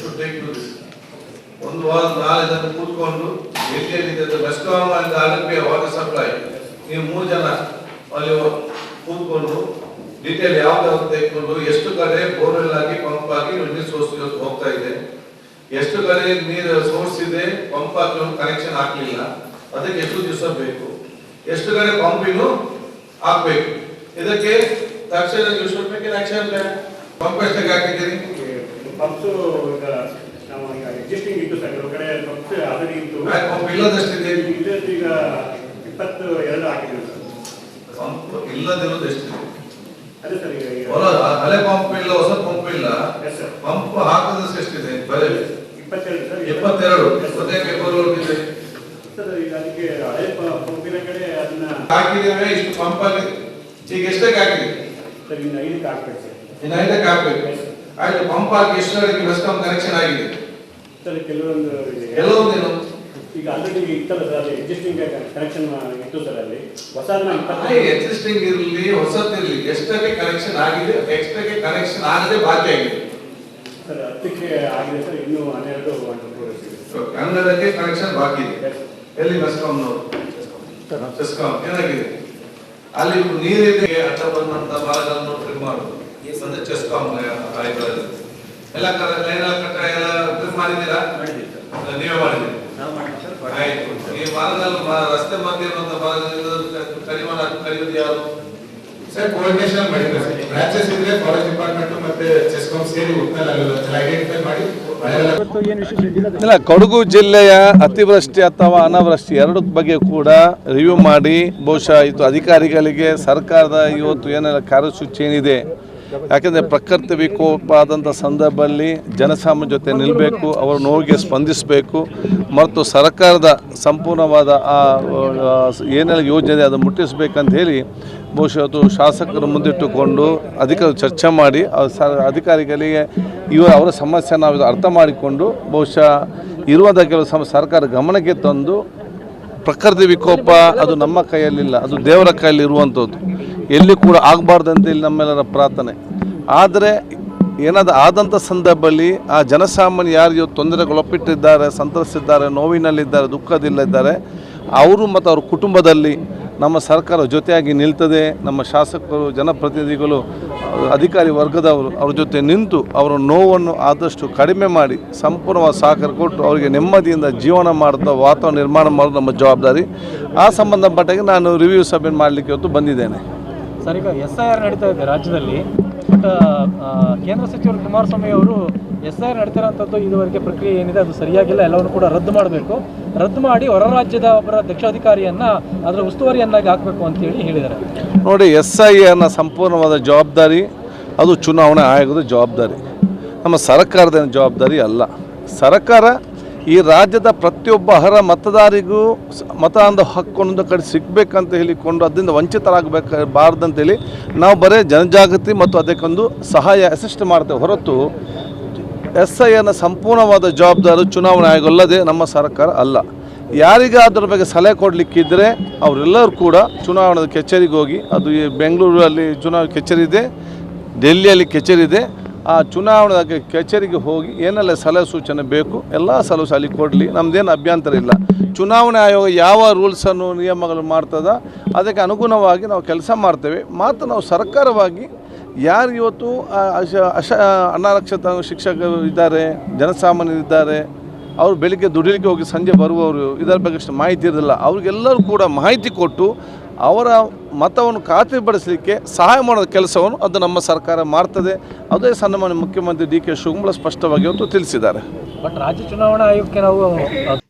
ಒಂದು ವಾರ ನಾಳೆ ಇದನ್ನು ಕೂತ್ಕೊಂಡು ಎಲ್ಲಿದೆ ಮೆಸ್ಕಾಂ ಅಂಡ್ ಆರ್ಎಂಪಿ ವಾಟರ್ ಸಪ್ಲೈ ನೀವು 3 ಜನ ಅಲ್ಲಿ ಕೂತ್ಕೊಂಡು ಡೀಟೇಲ್ ಯಾವ್ದಾವ್ದು ತೆಗೆದುಕೊಂಡು ಎಷ್ಟು ಕಡೆ ಬೋರ್ವೆಲ್ ಆಗಿ ಪಂಪ್ ಆಗಿ ನೀರು ಸೋರ್ಸ್ ಹೋಗ್ತಾ ಇದೆ, ಎಷ್ಟು ಕಡೆ ನೀರು ಸೋರ್ಸ್ ಇದೆ ಪಂಪ್ ಹಾಕಿ ಕನೆಕ್ಷನ್ ಹಾಕ್ಲಿಲ್ಲ, ಅದಕ್ಕೆ ಎಷ್ಟು ದಿವಸ ಬೇಕು, ಎಷ್ಟು ಕಡೆ ಪಂಪಿಂಗ್ ಹಾಕ್ಬೇಕು, ಇದಕ್ಕೆ ತಕ್ಷಣ ಆಕ್ಷನ್ ಪಂಪ್ ಎಷ್ಟಾಗಿ ಹಾಕಿದ್ದೀರಿ? ಪಂಪ್ಸ್ ಎಕ್ಸಿಸ್ಟಿಂಗ್ ಇತ್ತು ಸರ್, ಕಡೆ ಪಂಪ್ಸ್ ಆಲ್ರೆಡಿ ಇತ್ತು. ಪಂಪ್ ಇಲ್ಲದಷ್ಟಿದೆ? ಈಗ 22 ಹಾಕಿದ್ದೀವಿ ಸರ್. ಪಂಪ್ ಇಲ್ಲದಿರೋದು ಎಷ್ಟಿದೆ? ಅದೇ ಸರ್, ಈಗ ಹಳೆ ಪಂಪ್ ಇಲ್ಲ, ಹೊಸ ಪಂಪ್ ಇಲ್ಲ. ಪಂಪ್ ಹಾಕದಷ್ಟು ಎಷ್ಟಿದೆ? 22 ಸರ್. 22 February sir. ಈಗ ಅದಕ್ಕೆ ಹಳೆ ಪಂಪಿನ ಕಡೆ ಅದನ್ನ ಹಾಕಿದ್ದೇವೆ. ಇಷ್ಟು ಪಂಪ್ ಆಗಿದೆ. ಈಗ ಎಷ್ಟಕ್ಕೆ ಹಾಕಿದೆ ಸರ್? ಇನ್ನು 5ಕ್ಕೆ ಹಾಕ್ಬೇಕು ಸರ್. ಇನ್ನು 5ಕ್ಕೆ ಹಾಕ್ಬೇಕು. ಆಯ್ತು. ಪಂಪ್ ಹಾಕಿ ಎಷ್ಟು ಕಡೆಗೆ ಮೆಸ್ಕಾಂ ಕನೆಕ್ಷನ್ ಆಗಿದೆ ಸರ್? ಕೆಲವೊಂದು ಈಗ ಆಲ್ರೆಡಿ ಇತ್ತಲ್ಲ ಸರ್, ಅದು ಎಕ್ಸಿಸ್ಟಿಂಗ್ ಕನೆಕ್ಷನ್ ಇತ್ತು ಸರ್. ಅಲ್ಲಿ ಹೊಸದನ್ನ ಎಕ್ಸಿಸ್ಟಿಂಗ್ ಇರಲಿ ಹೊಸದಿರಲಿ ಎಷ್ಟಕ್ಕೆ ಕನೆಕ್ಷನ್ ಆಗಿದೆ, ಎಷ್ಟಕ್ಕೆ ಕನೆಕ್ಷನ್ ಆಗದೆ ಬಾಕಿ ಆಗಿದೆ ಸರ್? 10ಕ್ಕೆ ಆಗಿದೆ ಸರ್. ಇನ್ನೂ 12ಕ್ಕೆ ಕನೆಕ್ಷನ್ ಬಾಕಿ ಇದೆ. ಎಲ್ಲಿ ಮೆಸ್ಕಾಂನವರು? ಮೆಸ್ಕಾಂ ಏನಾಗಿದೆ ಅಲ್ಲಿ ನೀರಿದೆ ಅಡ್ಡ ಬಂದಂತ ಭಾಗಗಳನ್ನು ಟ್ರಿಮ್ ಮಾಡುದು. ಅಂದ್ರೆ ಚೆಸ್ಕಾಂ ಆಯ್ತು ಎಲ್ಲ ಲೈನ್ ಕಟ್ಟ ಎಲ್ಲ ಟ್ರಿಮ್ ಮಾಡಿದ್ದೀರಾ? ನೀವೇ ಮಾಡಿದ್ದೀರಿ. ಆಯ್ತು. ಈ ಭಾಗದಲ್ಲಿ ರಸ್ತೆ ಮಧ್ಯೆ ಇರುವಂತ ಭಾಗದಲ್ಲಿ ಕಡಿಯುವುದು ಯಾರು ಸರ್? ಕೋಆರ್ಡಿನೇಷನ್ ಮಾಡಿದ್ರೆ ಬ್ರಾಂಚಸ್ ಇದ್ರೆ ಫಾರೆಸ್ಟ್ ಡಿಪಾರ್ಟ್ಮೆಂಟ್ ಮತ್ತೆ ಚೆಸ್ಕಾಂ ಸೇರಿ ಐಡೆಂಟಿಫೈ ಮಾಡಿ. ಇಲ್ಲ, ಕೊಡಗು ಜಿಲ್ಲೆಯ ಅತಿವೃಷ್ಟಿ ಅಥವಾ ಅನಾವೃಷ್ಟಿ ಎರಡರ ಬಗ್ಗೆ ಕೂಡ ರಿವ್ಯೂ ಮಾಡಿ ಬಹುಶಃ ಇದು ಅಧಿಕಾರಿಗಳಿಗೆ ಸರ್ಕಾರದ ಇವತ್ತು ಏನೆಲ್ಲ ಕಾರ್ಯಸೂಚಿ ಏನಿದೆ, ಯಾಕೆಂದರೆ ಪ್ರಕೃತಿ ವಿಕೋಪ ಆದಂಥ ಸಂದರ್ಭದಲ್ಲಿ ಜನಸಾಮಾನ್ಯ ಜೊತೆ ನಿಲ್ಲಬೇಕು, ಅವರ ನೋವಿಗೆ ಸ್ಪಂದಿಸಬೇಕು ಮತ್ತು ಸರ್ಕಾರದ ಸಂಪೂರ್ಣವಾದ ಏನೆಲ್ಲ ಯೋಜನೆ ಇದೆ ಅದನ್ನು ಮುಟ್ಟಿಸಬೇಕಂತ ಹೇಳಿ ಬಹುಶಃ ಅದು ಶಾಸಕರು ಮುಂದಿಟ್ಟುಕೊಂಡು ಅಧಿಕಾರಿಗಳು ಚರ್ಚೆ ಮಾಡಿ ಅಧಿಕಾರಿಗಳಿಗೆ ಅವರ ಸಮಸ್ಯೆ ನಾವು ಅರ್ಥ ಮಾಡಿಕೊಂಡು ಬಹುಶಃ ಇರುವಂಥ ಕೆಲವು ಸರ್ಕಾರ ಗಮನಕ್ಕೆ ತಂದು ಪ್ರಕೃತಿ ವಿಕೋಪ ಅದು ನಮ್ಮ ಕೈಯಲ್ಲಿಲ್ಲ, ಅದು ದೇವರ ಕೈಯಲ್ಲಿ ಇರುವಂಥದ್ದು, ಎಲ್ಲಿ ಕೂಡ ಆಗಬಾರ್ದಂತ ಇಲ್ಲಿ ನಮ್ಮೆಲ್ಲರ ಪ್ರಾರ್ಥನೆ. ಆದರೆ ಏನಾದರೂ ಆದಂಥ ಸಂದರ್ಭದಲ್ಲಿ ಆ ಜನಸಾಮಾನ್ಯ ಯಾರು ತೊಂದರೆಗೊಳಪಟ್ಟಿದ್ದಾರೆ, ಸಂತ್ರಸ್ತಿದ್ದಾರೆ, ನೋವಿನಲ್ಲಿದ್ದಾರೆ, ದುಃಖದಲ್ಲಿದ್ದಾರೆ, ಅವರು ಮತ್ತು ಅವ್ರ ಕುಟುಂಬದಲ್ಲಿ ನಮ್ಮ ಸರ್ಕಾರ ಜೊತೆಯಾಗಿ ನಿಲ್ತದೆ. ನಮ್ಮ ಶಾಸಕರು, ಜನಪ್ರತಿನಿಧಿಗಳು, ಅಧಿಕಾರಿ ವರ್ಗದವರು ಅವ್ರ ಜೊತೆ ನಿಂತು ಅವರ ನೋವನ್ನು ಆದಷ್ಟು ಕಡಿಮೆ ಮಾಡಿ ಸಂಪೂರ್ಣವಾದ ಸಹಕಾರ ಕೊಟ್ಟು ಅವರಿಗೆ ನೆಮ್ಮದಿಯಿಂದ ಜೀವನ ಮಾಡಿದ ವಾತಾವರಣ ನಿರ್ಮಾಣ ಮಾಡೋದು ನಮ್ಮ ಜವಾಬ್ದಾರಿ. ಆ ಸಂಬಂಧಪಟ್ಟಾಗಿ ನಾನು ರಿವ್ಯೂ ಸಭೆ ಮಾಡಲಿಕ್ಕೆ ಇವತ್ತು ಬಂದಿದ್ದೇನೆ. ಸರ್, ಈಗ SIR ನಡೀತಾ ಇದೆ ರಾಜ್ಯದಲ್ಲಿ, ಬಟ್ ಕೇಂದ್ರ ಸಚಿವರು ಕುಮಾರಸ್ವಾಮಿ ಅವರು SIR ನಡೀತಿರೋಂಥದ್ದು ಇದುವರೆಗೆ ಪ್ರಕ್ರಿಯೆ ಏನಿದೆ ಅದು ಸರಿಯಾಗಿಲ್ಲ, ಎಲ್ಲವನ್ನು ಕೂಡ ರದ್ದು ಮಾಡಬೇಕು, ರದ್ದು ಮಾಡಿ ಹೊರ ರಾಜ್ಯದ ಒಬ್ಬರ ದಕ್ಷಾಧಿಕಾರಿಯನ್ನು ಅದರ ಉಸ್ತುವಾರಿಯನ್ನಾಗಿ ಹಾಕಬೇಕು ಅಂತೇಳಿ ಹೇಳಿದ್ದಾರೆ. ನೋಡಿ, SIRನ ಸಂಪೂರ್ಣವಾದ ಜವಾಬ್ದಾರಿ ಅದು ಚುನಾವಣಾ ಆಯೋಗದ ಜವಾಬ್ದಾರಿ, ನಮ್ಮ ಸರ್ಕಾರದ ಜವಾಬ್ದಾರಿ ಅಲ್ಲ. ಸರ್ಕಾರ ಈ ರಾಜ್ಯದ ಪ್ರತಿಯೊಬ್ಬ ಅರ್ಹ ಮತದಾರಿಗೂ ಮತದಾನದ ಹಕ್ಕೊಂದು ಕಡೆ ಸಿಗಬೇಕಂತ ಹೇಳಿಕೊಂಡು ಅದರಿಂದ ವಂಚಿತರಾಗಬಾರ್ದಂತೇಳಿ ನಾವು ಬರೀ ಜನಜಾಗೃತಿ ಮತ್ತು ಅದಕ್ಕೊಂದು ಸಹಾಯ ಅಸಿಸ್ಟ್ ಮಾಡ್ತೇವೆ ಹೊರತು SIRನ ಸಂಪೂರ್ಣವಾದ ಜವಾಬ್ದಾರಿ ಚುನಾವಣಾ ಆಯೋಗ ಅಲ್ಲದೆ ನಮ್ಮ ಸರ್ಕಾರ ಅಲ್ಲ. ಯಾರಿಗಾದ್ರ ಬಗ್ಗೆ ಸಲಹೆ ಕೊಡಲಿಕ್ಕಿದ್ದರೆ ಅವರೆಲ್ಲರೂ ಕೂಡ ಚುನಾವಣಾ ಕಚೇರಿಗೆ ಹೋಗಿ, ಅದು ಈ ಬೆಂಗಳೂರಲ್ಲಿ ಚುನಾವಣಾ ಕಚೇರಿ ಇದೆ, ಡೆಲ್ಲಿಯಲ್ಲಿ ಕಚೇರಿ ಇದೆ, ಆ ಚುನಾವಣಾ ಕಚೇರಿಗೆ ಹೋಗಿ ಏನೆಲ್ಲ ಸಲಹೆ ಸೂಚನೆ ಬೇಕು ಎಲ್ಲ ಸಲಹೆ ಅಲ್ಲಿ ಕೊಡಲಿ, ನಮ್ಮದೇನು ಅಭ್ಯಂತರ ಇಲ್ಲ. ಚುನಾವಣಾ ಆಯೋಗ ಯಾವ ರೂಲ್ಸನ್ನು ನಿಯಮಗಳು ಮಾಡ್ತದ ಅದಕ್ಕೆ ಅನುಗುಣವಾಗಿ ನಾವು ಕೆಲಸ ಮಾಡ್ತೇವೆ. ಮಾತ್ರ ನಾವು ಸರ್ಕಾರವಾಗಿ ಯಾರು ಇವತ್ತು ಅನಕ್ಷತ ಶಿಕ್ಷಕರು ಇದ್ದಾರೆ, ಜನಸಾಮಾನ್ಯರಿದ್ದಾರೆ, ಅವರು ಬೆಳಿಗ್ಗೆ ದುಡಿಲಿಕ್ಕೆ ಹೋಗಿ ಸಂಜೆ ಬರುವವರು, ಇದರ ಬಗ್ಗೆ ಅಷ್ಟು ಮಾಹಿತಿ ಇರೋದಿಲ್ಲ. ಅವ್ರಿಗೆಲ್ಲರೂ ಕೂಡ ಮಾಹಿತಿ ಕೊಟ್ಟು ಅವರ ಮತವನ್ನು ಖಾತ್ರಿಪಡಿಸಲಿಕ್ಕೆ ಸಹಾಯ ಮಾಡೋ ಕೆಲಸವನ್ನು ಅದು ನಮ್ಮ ಸರ್ಕಾರ ಮಾಡ್ತದೆ. ಅದೇ ಸನ್ಮಾನ್ಯ ಮುಖ್ಯಮಂತ್ರಿ ಡಿ ಕೆ ಶಿವಕುಮಾರ್ ಸ್ಪಷ್ಟವಾಗಿ ಇವತ್ತು ತಿಳಿಸಿದ್ದಾರೆ. ಬಟ್ ರಾಜ್ಯ ಚುನಾವಣಾ ಆಯೋಗಕ್ಕೆ ನಾವು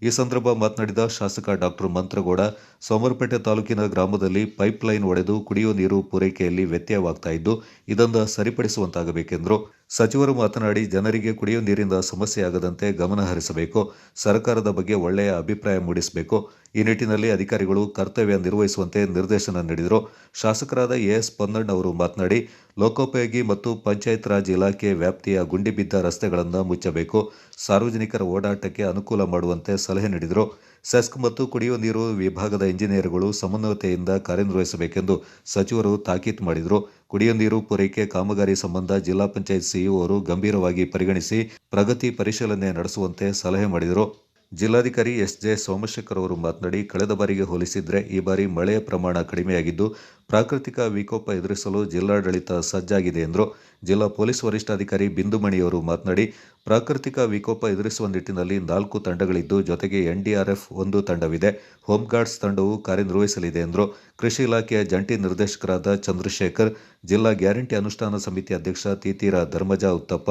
ಈ ಸಂದರ್ಭ ಮಾತನಾಡಿದ ಶಾಸಕ ಡಾಕ್ಟರ್ ಮಂತ್ರಗೌಡ, ಸೋಮರಪೇಟೆ ತಾಲೂಕಿನ ಗ್ರಾಮದಲ್ಲಿ ಪೈಪ್ಲೈನ್ ಒಡೆದು ಕುಡಿಯುವ ನೀರು ಪೂರೈಕೆಯಲ್ಲಿ ವ್ಯತ್ಯಯವಾಗ್ತಾ ಇದ್ದು, ಇದನ್ನು ಸರಿಪಡಿಸುವಂತಾಗಬೇಕೆಂದರು. ಸಚಿವರು ಮಾತನಾಡಿ, ಜನರಿಗೆ ಕುಡಿಯುವ ನೀರಿನ ಸಮಸ್ಯೆ ಆಗದಂತೆ ಗಮನ ಹರಿಸಬೇಕು, ಸರ್ಕಾರದ ಬಗ್ಗೆ ಒಳ್ಳೆಯ ಅಭಿಪ್ರಾಯ ಮೂಡಿಸಬೇಕು. ಈ ನಿಟ್ಟಿನಲ್ಲಿ ಅಧಿಕಾರಿಗಳು ಕರ್ತವ್ಯ ನಿರ್ವಹಿಸುವಂತೆ ನಿರ್ದೇಶನ ನೀಡಿದರು. ಶಾಸಕರಾದ ಎಎಸ್ ಪೊನ್ನಣ್ಣ ಅವರು ಮಾತನಾಡಿ, ಲೋಕೋಪಯೋಗಿ ಮತ್ತು ಪಂಚಾಯತ್ ರಾಜ್ ಇಲಾಖೆ ವ್ಯಾಪ್ತಿಯ ಗುಂಡಿ ಬಿದ್ದ ರಸ್ತೆಗಳನ್ನು ಮುಚ್ಚಬೇಕು, ಸಾರ್ವಜನಿಕರ ಓಡಾಟಕ್ಕೆ ಅನುಕೂಲ ಮಾಡುವಂತೆ ಸಲಹೆ ನೀಡಿದರು. ಸೆಸ್ಕ್ ಮತ್ತು ಕುಡಿಯುವ ನೀರು ವಿಭಾಗದ ಇಂಜಿನಿಯರ್ಗಳು ಸಮನ್ವಯತೆಯಿಂದ ಕಾರ್ಯನಿರ್ವಹಿಸಬೇಕೆಂದು ಸಚಿವರು ತಾಕೀತು ಮಾಡಿದರು. ಕುಡಿಯುವ ನೀರು ಪೂರೈಕೆ ಕಾಮಗಾರಿ ಸಂಬಂಧ ಜಿಲ್ಲಾ ಪಂಚಾಯತ್ ಸಿಇಒ ಅವರು ಗಂಭೀರವಾಗಿ ಪರಿಗಣಿಸಿ ಪ್ರಗತಿ ಪರಿಶೀಲನೆ ನಡೆಸುವಂತೆ ಸಲಹೆ ಮಾಡಿದರು. ಜಿಲ್ಲಾಧಿಕಾರಿ ಎಸ್.ಜೆ. ಸೋಮಶೇಖರ್ ಅವರು ಮಾತನಾಡಿ, ಕಳೆದ ಬಾರಿಗೆ ಹೋಲಿಸಿದರೆ ಈ ಬಾರಿ ಮಳೆಯ ಪ್ರಮಾಣ ಕಡಿಮೆಯಾಗಿದ್ದು, ಪ್ರಾಕೃತಿಕ ವಿಕೋಪ ಎದುರಿಸಲು ಜಿಲ್ಲಾಡಳಿತ ಸಜ್ಜಾಗಿದೆ ಎಂದರು. ಜಿಲ್ಲಾ ಪೊಲೀಸ್ ವರಿಷ್ಠಾಧಿಕಾರಿ ಬಿಂದುಮಣಿಯವರು ಮಾತನಾಡಿ, ಪ್ರಾಕೃತಿಕ ವಿಕೋಪ ಎದುರಿಸುವ ನಿಟ್ಟಿನಲ್ಲಿ 4 ತಂಡಗಳಿದ್ದು, ಜೊತೆಗೆ ಎನ್ಡಿಆರ್ಎಫ್ 1 ತಂಡವಿದೆ. ಹೋಂಗಾರ್ಡ್ಸ್ ತಂಡವು ಕಾರ್ಯನಿರ್ವಹಿಸಲಿದೆ ಎಂದರು. ಕೃಷಿ ಇಲಾಖೆಯ ಜಂಟಿ ನಿರ್ದೇಶಕರಾದ ಚಂದ್ರಶೇಖರ್, ಜಿಲ್ಲಾ ಗ್ಯಾರಂಟಿ ಅನುಷ್ಠಾನ ಸಮಿತಿ ಅಧ್ಯಕ್ಷ ತೀತೀರ ಧರ್ಮಜ ಉತ್ತಪ್ಪ,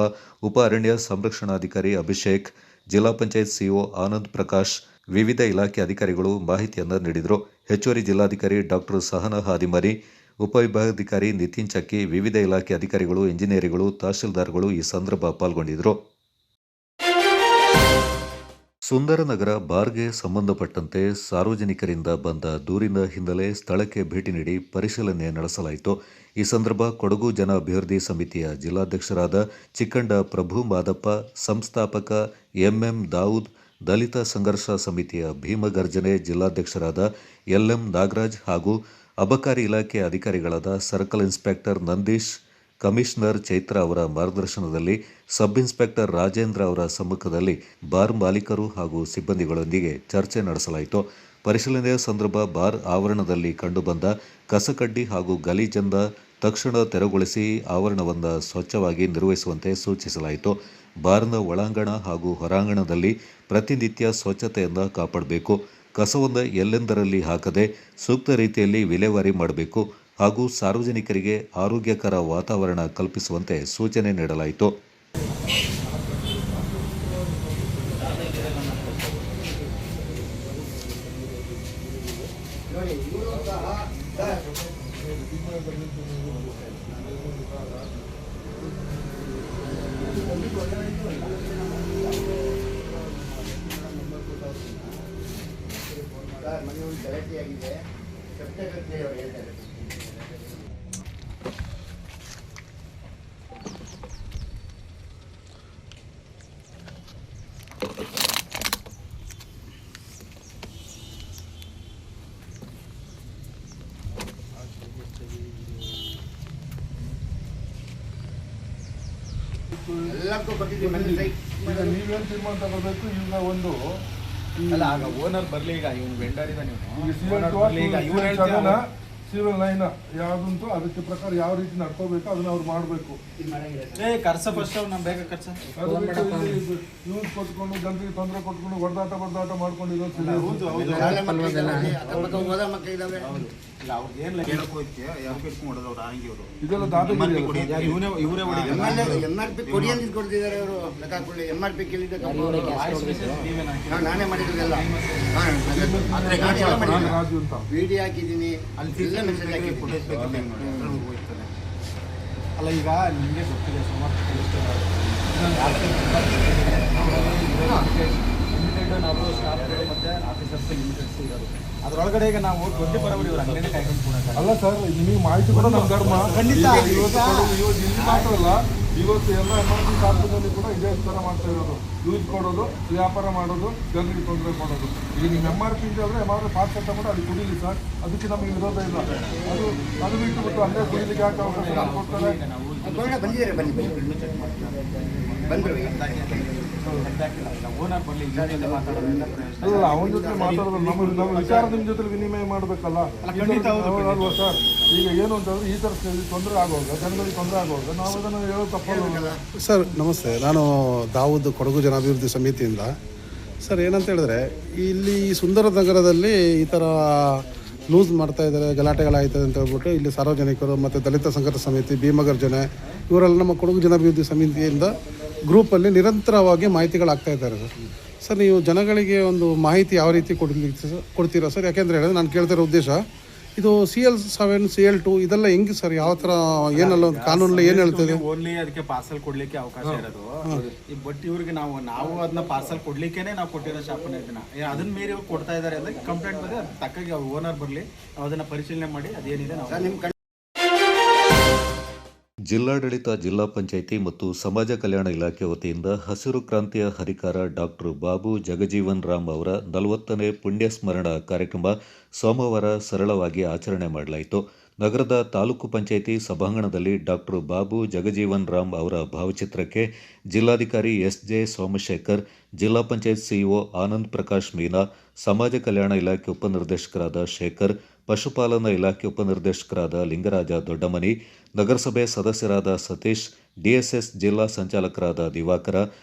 ಉಪ ಅರಣ್ಯ ಸಂರಕ್ಷಣಾಧಿಕಾರಿ ಅಭಿಷೇಕ್, ಜಿಲ್ಲಾ ಪಂಚಾಯತ್ ಸಿಇಒ ಆನಂದ್ ಪ್ರಕಾಶ್, ವಿವಿಧ ಇಲಾಖೆ ಅಧಿಕಾರಿಗಳು ಮಾಹಿತಿಯನ್ನು ನೀಡಿದರು. ಹೆಚ್ಚುವರಿ ಜಿಲ್ಲಾಧಿಕಾರಿ ಡಾಕ್ಟರ್ ಸಹನಾ ಹಾದಿಮರಿ, ಉಪವಿಭಾಗಾಧಿಕಾರಿ ನಿತಿನ್ ಚಕ್ಕಿ, ವಿವಿಧ ಇಲಾಖೆ ಅಧಿಕಾರಿಗಳು, ಇಂಜಿನಿಯರ್ಗಳು, ತಹಶೀಲ್ದಾರ್ಗಳು ಈ ಸಂದರ್ಭ ಪಾಲ್ಗೊಂಡಿದ್ದರು. ಸುಂದರನಗರ ಬಾರ್ಗೆ ಸಂಬಂಧಪಟ್ಟಂತೆ ಸಾರ್ವಜನಿಕರಿಂದ ಬಂದ ದೂರಿನ ಹಿನ್ನೆಲೆ ಸ್ಥಳಕ್ಕೆ ಭೇಟಿ ನೀಡಿ ಪರಿಶೀಲನೆ ನಡೆಸಲಾಯಿತು. ಈ ಸಂದರ್ಭ ಕೊಡಗು ಜನ ಅಭಿವೃದ್ಧಿ ಸಮಿತಿಯ ಜಿಲ್ಲಾಧ್ಯಕ್ಷರಾದ ಚಿಕ್ಕಂಡ ಪ್ರಭು ಮಾದಪ್ಪ, ಸಂಸ್ಥಾಪಕ ಎಂಎಂ ದಾವೂದ್, ದಲಿತ ಸಂಘರ್ಷ ಸಮಿತಿಯ ಭೀಮಗರ್ಜನೆ ಜಿಲ್ಲಾಧ್ಯಕ್ಷರಾದ ಎಲ್ಎಂ ನಾಗರಾಜ್ ಹಾಗೂ ಅಬಕಾರಿ ಇಲಾಖೆ ಅಧಿಕಾರಿಗಳಾದ circle inspector Nandish, commissioner Chaitra ಅವರ ಮಾರ್ಗದರ್ಶನದಲ್ಲಿ ಸಬ್ ಇನ್ಸ್ಪೆಕ್ಟರ್ ರಾಜೇಂದ್ರ ಅವರ ಸಮ್ಮುಖದಲ್ಲಿ ಬಾರ್ ಮಾಲೀಕರು ಹಾಗೂ ಸಿಬ್ಬಂದಿಗಳೊಂದಿಗೆ ಚರ್ಚೆ ನಡೆಸಲಾಯಿತು. ಪರಿಶೀಲನೆಯ ಸಂದರ್ಭ ಬಾರ್ ಆವರಣದಲ್ಲಿ ಕಂಡುಬಂದ ಕಸಕಡ್ಡಿ ಹಾಗೂ ಗಲೀಜನ್ನ ತಕ್ಷಣ ತೆರವುಗೊಳಿಸಿ ಆವರಣವನ್ನು ಸ್ವಚ್ಛವಾಗಿ ನಿರ್ವಹಿಸುವಂತೆ ಸೂಚಿಸಲಾಯಿತು. ಬಾರ್ನ ಒಳಾಂಗಣ ಹಾಗೂ ಹೊರಾಂಗಣದಲ್ಲಿ ಪ್ರತಿನಿತ್ಯ ಸ್ವಚ್ಛತೆಯನ್ನು ಕಾಪಾಡಬೇಕು, ಕಸವನ್ನು ಎಲ್ಲೆಂದರಲ್ಲಿ ಹಾಕದೆ ಸೂಕ್ತ ರೀತಿಯಲ್ಲಿ ವಿಲೇವಾರಿ ಮಾಡಬೇಕು ಹಾಗೂ ಸಾರ್ವಜನಿಕರಿಗೆ ಆರೋಗ್ಯಕರ ವಾತಾವರಣ ಕಲ್ಪಿಸುವಂತೆ ಸೂಚನೆ ನೀಡಲಾಯಿತು. ಈಗ ನೀವೇನು ತೀರ್ಮಾನ ತಗೋಬೇಕು? ಈಗ ಒಂದು ಓನರ್ ಬರ್ಲಿ, ಈಗ ಇವನು ವೆಂಡರ್ ಇದ್ದಾನೆ, ಸಿವಿಲ್ ಲೈನ್ ಯಾವ್ದಂತೂ ಅದಕ್ಕೆ ಪ್ರಕಾರ ಯಾವ ರೀತಿ ನಡ್ಕೋಬೇಕು ಅದನ್ನ ಅವ್ರು ಮಾಡಬೇಕು. ಕರ್ಸ ಫಸ್ಟ್ ನಾವು ಬೇಗ ಕರ್ಸ ಯೂಸ್ ಕೊಟ್ಕೊಂಡು ಜನರಿಗೆ ತೊಂದರೆ ಕೊಟ್ಕೊಂಡು ಹೊಡೆದಾಟ ಮಾಡ್ಕೊಂಡಿರೋದು ಇದೆಲ್ಲ ನಾನೇ ಮಾಡಿರೋದೆಲ್ಲ ರಾಜು ಅಂತ ವಿಡಿಯೋ ಹಾಕಿದ್ದೀನಿ. ಅಲ್ಲ, ಈಗ ನಿಮಗೆ ಗೊತ್ತಿದೆ ಸುಮಾರು ಲಿಮಿಟೆಡ್ ನಾವು ಸ್ಟಾಫ್ಗಳು ಮತ್ತು ಆಫೀಸರ್ಸ್ ಲಿಮಿಟೆಡ್ಸ್ ಇರೋದು. ಅದರೊಳಗಡೆ ಈಗ ನಾವು ದೊಡ್ಡ ಬರೋಬರಿ ಇವರು ಅಂಗಡಿನೇ ಕಾಯ್ಕೊಂಡು ಕೂಡ ಅಲ್ಲ ಸರ್, ನಿಮಗೆ ಮಾಹಿತಿ ಕೂಡ ನಮ್ಮ ಧರ್ಮ. ಖಂಡಿತ ಇಲ್ಲಿ ಮಾತ್ರ ಅಲ್ಲ, ಇವತ್ತು ಎಲ್ಲ MRP ಶಾಸ್ತ್ರದಲ್ಲಿ ಕೂಡ ಇದೇ ಥರ ಮಾಡ್ತಾ ಇರೋದು, ಯೂಸ್ ಕೊಡೋದು, ವ್ಯಾಪಾರ ಮಾಡೋದು, ಜನರಿಗೆ ತೊಂದರೆ ಕೊಡೋದು. ಈಗ ನಿಮ್ಮ MRP ಇದೆ ಅಂದರೆ MRP ಪಾರ್ಸಲ್ ತಗೊಂಡು ಅಲ್ಲಿ ಕುಡೀಲಿ ಸರ್, ಅದಕ್ಕೆ ನಮಗೆ ವಿರೋಧ ಇಲ್ಲ. ಅದು ಬಿಟ್ಟು ಅಲ್ಲೇ ಕುಡಿಲಿಕ್ಕೆ ಯಾಕೆ ಅವಕಾಶ ಕೊಡ್ತಾರೆ? ಬಂದಿದ್ದಾರೆ, ಅಲ್ಲ, ಅವನ ಜೊತೆ ಮಾತಾಡೋದು ನಮ್ಮ ವಿಚಾರ ನಿಮ್ಮ ಜೊತೆ ವಿನಿಮಯ ಮಾಡಬೇಕಲ್ಲ ಅಲ್ವಾ ಸರ್? ಈಗ ಏನು ಅಂತಂದ್ರೆ ಈ ಥರ ತೊಂದರೆ ಆಗೋವಾಗ, ಜನಗಳಿಗೆ ತೊಂದರೆ ಆಗೋವಾಗ ನಾವು ಅದನ್ನು ಹೇಳೋದು ತಪ್ಪಲ್ಲ. ಸರ್ ನಮಸ್ತೆ, ನಾನು ದಾವೂದ್ ಕೊಡಗು ಜನಾಭಿವೃದ್ಧಿ ಸಮಿತಿಯಿಂದ. ಸರ್ ಏನಂತ ಹೇಳಿದ್ರೆ, ಇಲ್ಲಿ ಸುಂದರ ನಗರದಲ್ಲಿ ಈ ಥರ ಲೂಸ್ ಮಾಡ್ತಾ ಇದ್ದಾರೆ, ಗಲಾಟೆಗಳಾಯ್ತದೆ ಅಂತ ಹೇಳ್ಬಿಟ್ಟು ಇಲ್ಲಿ ಸಾರ್ವಜನಿಕರು ಮತ್ತು ದಲಿತ ಸಂಘರ್ಷ ಸಮಿತಿ, ಭೀಮಗರ್ಜನೆ ಇವರೆಲ್ಲ ನಮ್ಮ ಕೊಡಗು ಜನಾಭಿವೃದ್ಧಿ ಸಮಿತಿಯಿಂದ ಗ್ರೂಪಲ್ಲಿ ನಿರಂತರವಾಗಿ ಮಾಹಿತಿಗಳಾಗ್ತಾ ಇದ್ದಾರೆ ಸರ್. ನೀವು ಜನಗಳಿಗೆ ಒಂದು ಮಾಹಿತಿ ಯಾವ ರೀತಿ ಕೊಡ್ತೀರಾ ಸರ್? ಯಾಕೆಂದರೆ ಹೇಳಿದ್ರೆ ನಾನು ಕೇಳ್ತಿರೋ ಉದ್ದೇಶ ಇದು CL7 CL2 ಇದೆಲ್ಲ ಹೆಂಗೆ ಸರ್? ಯಾವ ಥರ ಏನಲ್ಲ ಒಂದು ಕಾನೂನಲ್ಲಿ ಏನು ಹೇಳ್ತದೆ? ಓನ್ಲಿ ಅದಕ್ಕೆ ಪಾರ್ಸಲ್ ಕೊಡ್ಲಿಕ್ಕೆ ಅವಕಾಶ ಇರೋದು. ಬಟ್ ಇವ್ರಿಗೆ ನಾವು ಅದನ್ನ ಪಾರ್ಸಲ್ ಕೊಡ್ಲಿಕ್ಕೇನೆ ನಾವು ಕೊಟ್ಟಿರೋ ಶಾಪನ ಇದನ್ನ ಅದನ್ನ ಮೀರಿ ಇವ್ರು ಕೊಡ್ತಾ ಇದ್ದಾರೆ ಅಂದ್ರೆ ಕಂಪ್ಲೇಂಟ್ ಬಂದ್ರೆ ಅದು ತಕ್ಕಾಗಿ ಓನರ್ ಬರಲಿ, ನಾವು ಅದನ್ನ ಪರಿಶೀಲನೆ ಮಾಡಿ ಅದೇನಿದೆ ನಾವು. ಜಿಲ್ಲಾಡಳಿತ, ಜಿಲ್ಲಾ ಪಂಚಾಯಿತಿ ಮತ್ತು ಸಮಾಜ ಕಲ್ಯಾಣ ಇಲಾಖೆ ವತಿಯಿಂದ ಹಸಿರು ಕ್ರಾಂತಿಯ ಹರಿಕಾರ ಡಾಕ್ಟರ್ ಬಾಬು ಜಗಜೀವನ್ ರಾಮ್ ಅವರ 40ನೇ ಪುಣ್ಯ ಸ್ಮರಣ ಕಾರ್ಯಕ್ರಮ ಸೋಮವಾರ ಸರಳವಾಗಿ ಆಚರಣೆ ಮಾಡಲಾಯಿತು. ನಗರದ ತಾಲೂಕು ಪಂಚಾಯಿತಿ ಸಭಾಂಗಣದಲ್ಲಿ ಡಾಕ್ಟರ್ ಬಾಬು ಜಗಜೀವನ್ ರಾಮ್ ಅವರ ಭಾವಚಿತ್ರಕ್ಕೆ ಜಿಲ್ಲಾಧಿಕಾರಿ SJ ಸೋಮಶೇಖರ್, ಜಿಲ್ಲಾ ಪಂಚಾಯತ್ CEO ಆನಂದ್ ಪ್ರಕಾಶ್ ಮೀನಾ, ಸಮಾಜ ಕಲ್ಯಾಣ ಇಲಾಖೆ ಉಪನಿರ್ದೇಶಕರಾದ ಶೇಖರ್, ಪಶುಪಾಲನಾ ಇಲಾಖೆ ಉಪನಿರ್ದೇಶಕರಾದ ಲಿಂಗರಾಜ ದೊಡ್ಡಮನಿ, ನಗರಸಭೆ ಸದಸ್ಯರಾದ ಸತೀಶ್, DSS ಜಿಲ್ಲಾ ಸಂಚಾಲಕರಾದ ದಿವಾಕರ,